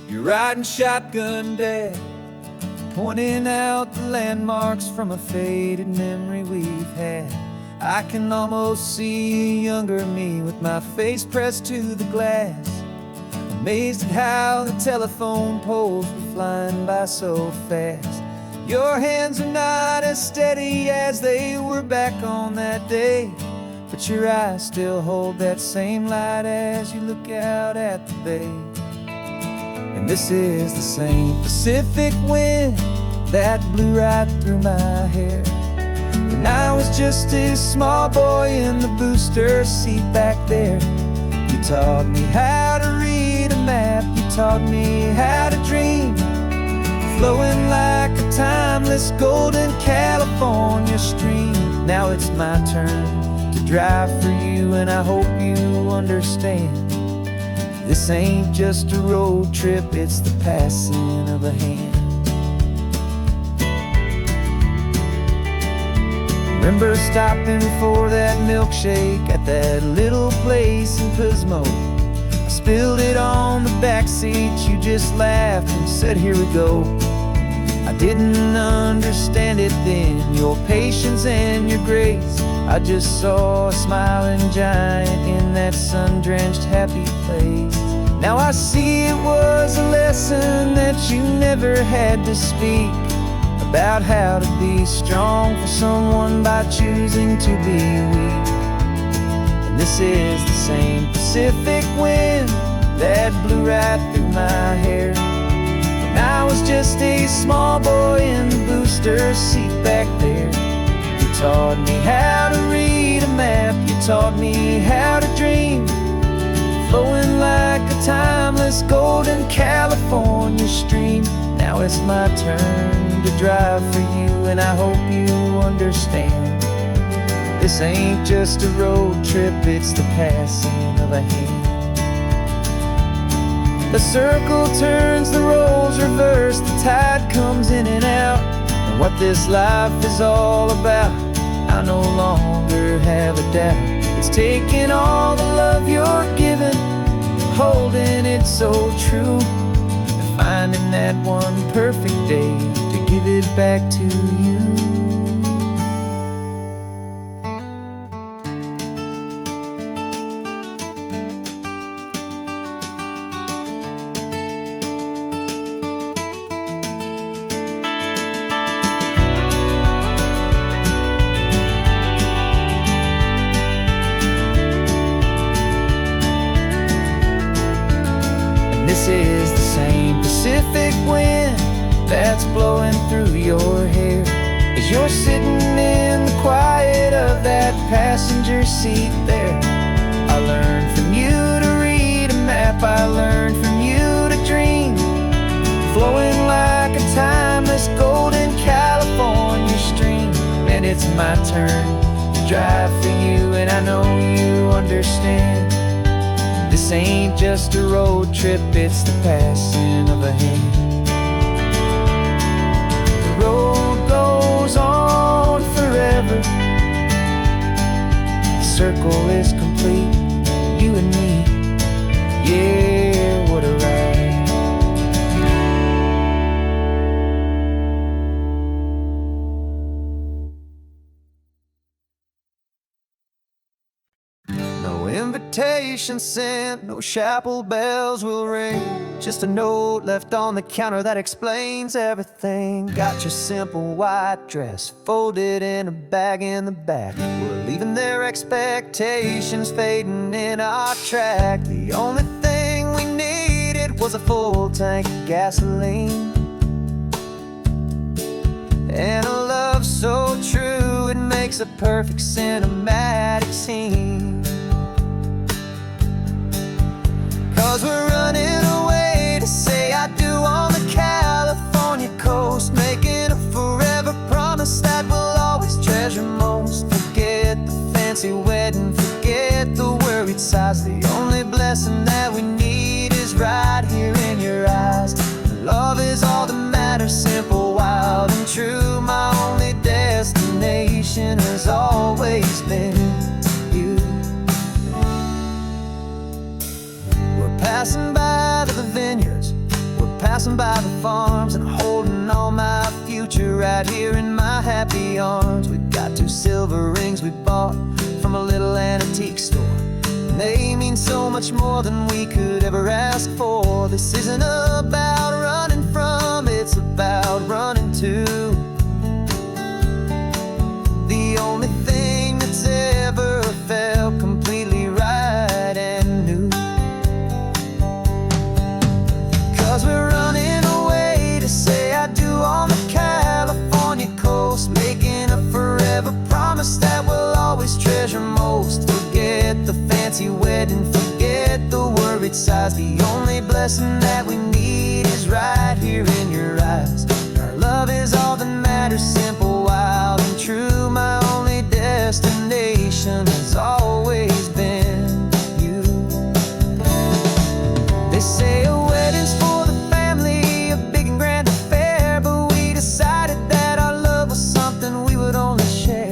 you're riding shotgun, Dad, pointing out the landmarks from a faded memory we've had. I can almost see a younger me with my face pressed to the glass, amazed at how the telephone poles were flying by so fast. Your hands are not as steady as they were back on that day, but your eyes still hold that same light as you look out at the bay. And this is the same Pacific wind that blew right through my hair when I was just a small boy in the booster seat back there. You taught me how to read a map, you taught me how to dream, flowing like a timeless golden California stream. Now it's my turn to drive for you, and I hope you understand, this ain't just a road trip, it's the passing of a hand. Remember stopping for that milkshake at that little place in Pismo? I spilled it on the back seat, you just laughed and said, here we go. I didn't understand it then, your patience and your grace. I just saw a smiling giant in that sun-drenched happy place. Now I see it was a lesson that you never had to speak, about how to be strong for someone by choosing to be weak. And this is the same Pacific wind that blew right through my hair when I was just a small boy in the booster seat back there. You taught me how to read a map, you taught me how to dream, flowing like a timeless golden California stream. Now it's my turn to drive for you, and I hope you understand. This ain't just a road trip, it's the passing of a hand. The circle turns, the roles reverse, the tide comes in and out. And what this life is all about, I no longer have a doubt. It's taking all the love you're giving, holding it so true, and finding that one perfect day to give it back to you. This is the same Pacific wind that's blowing through your hair as you're sitting in the quiet of that passenger seat there. I learned from you to read a map, I learned from you to dream, flowing like a timeless golden California stream. And it's my turn to drive for you, and I know you understand. This ain't just a road trip, it's the passing of a hand. The road goes on forever, the circle is complete, you and me, yeah, what a ride. No invitation sent, no chapel bells will ring, just a note left on the counter that explains everything. Got your simple white dress folded in a bag in the back. We're leaving their expectations fading in our track. The only thing we needed was a full tank of gasoline, and a love so true it makes a perfect cinematic scene. 'Cause we're running away to say I do on the California coast, making a forever promise that we'll always treasure most. Forget the fancy wedding, forget the worried sighs. The only blessing that we need is right here in your eyes. Love is all that matters, simple, wild, and true. My only destination has always been you. Passing by the vineyards, we're passing by the farms, and holding all my future right here in my happy arms. We've got 2 silver rings we bought from a little antique store, and they mean so much more than we could ever ask for. This isn't about running from, it's about running to. The only thing that's ever felt completely right and new. 'Cause we're running away to say I do on the California coast, making a forever promise that we'll always treasure most. Forget the fancy wedding, forget the worried sighs. The only blessing that we need is right here in your eyes. Our love is all that matters, simple, wild, and true. My only destination has always been you. They say a wedding's for the family, a big and grand affair, but we decided that our love was something we would only share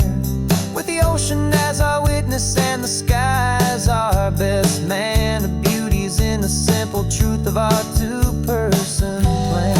with the ocean as our witness and the sky as our best man. The beauty's in the simple truth of our 2-person plan.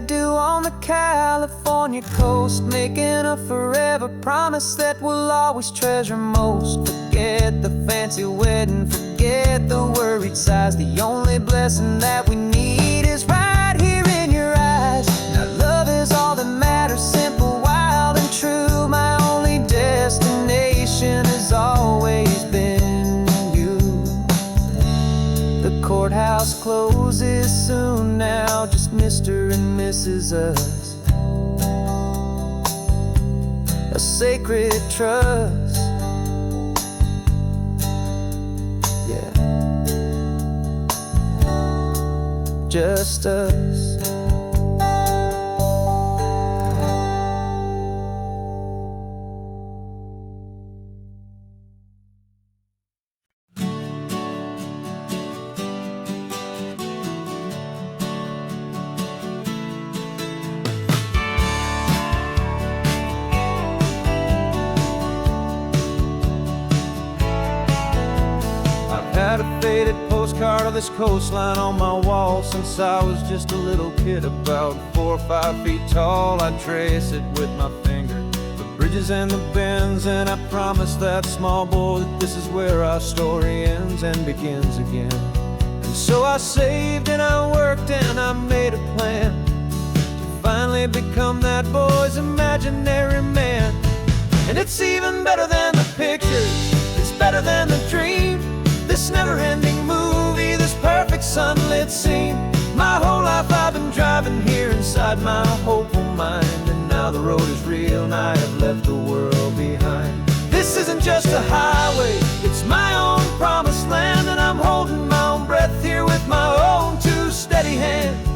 do on the California coast, making a forever promise that we'll always treasure most. Forget the fancy wedding, forget the worried sighs. The only blessing that we need is right here in your eyes. Now love is all that matters, simple, wild and true. My only destination has always been you. The courthouse closes soon now, just Mr. and Mrs. Us, a sacred trust. Yeah, just us. Had a faded postcard of this coastline on my wall since I was just a little kid, about 4 or 5 feet tall. I trace it with my finger, the bridges and the bends, and I promised that small boy that this is where our story ends and begins again. And so I saved and I worked and I made a plan to finally become that boy's imaginary man. And it's even better than the pictures, it's better than the dream. This never-ending movie, this perfect sunlit scene. My whole life I've been driving here inside my hopeful mind, and now the road is real and I have left the world behind. This isn't just a highway, it's my own promised land, and I'm holding my own breath here with my own two steady hands.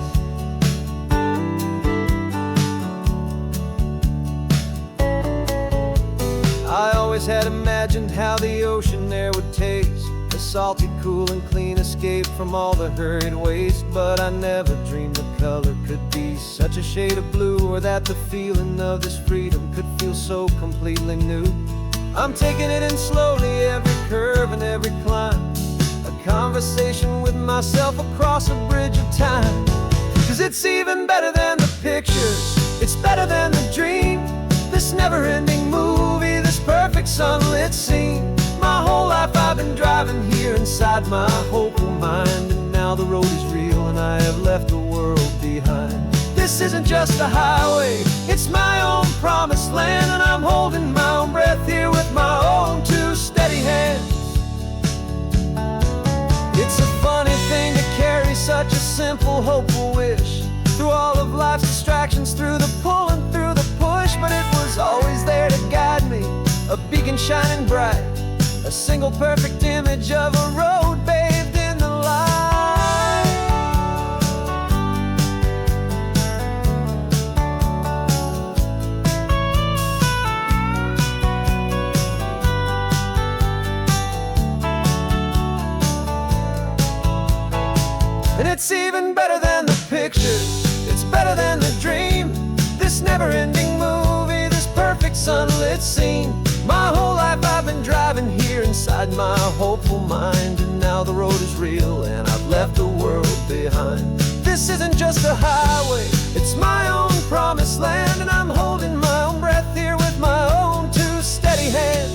I always had imagined how the ocean there would taste, a salty, cool and clean escape from all the hurried waste. But I never dreamed the color could be such a shade of blue, or that the feeling of this freedom could feel so completely new. I'm taking it in slowly, every curve and every climb, a conversation with myself across a bridge of time. 'Cause it's even better than the pictures, it's better than the dream. This never-ending movie, this perfect sunlit scene. My whole life I've been driving here inside my hopeful mind, and now the road is real and I have left the world behind. This isn't just a highway, it's my own promised land, and I'm holding my own breath here with my own two steady hands. It's a funny thing to carry such a simple, hopeful wish through all of life's distractions, through the pull and through the push. But it was always there to guide me, a beacon shining bright, a single perfect image of a road bathed in the light. And it's even better than the pictures, it's better than the dream. This never-ending movie, this perfect sunlit scene. My whole life I've been driving here inside my hopeful mind, and now the road is real and I've left the world behind. This isn't just a highway, it's my own promised land, and I'm holding my own breath here with my own two steady hands.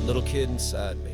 Little kid inside me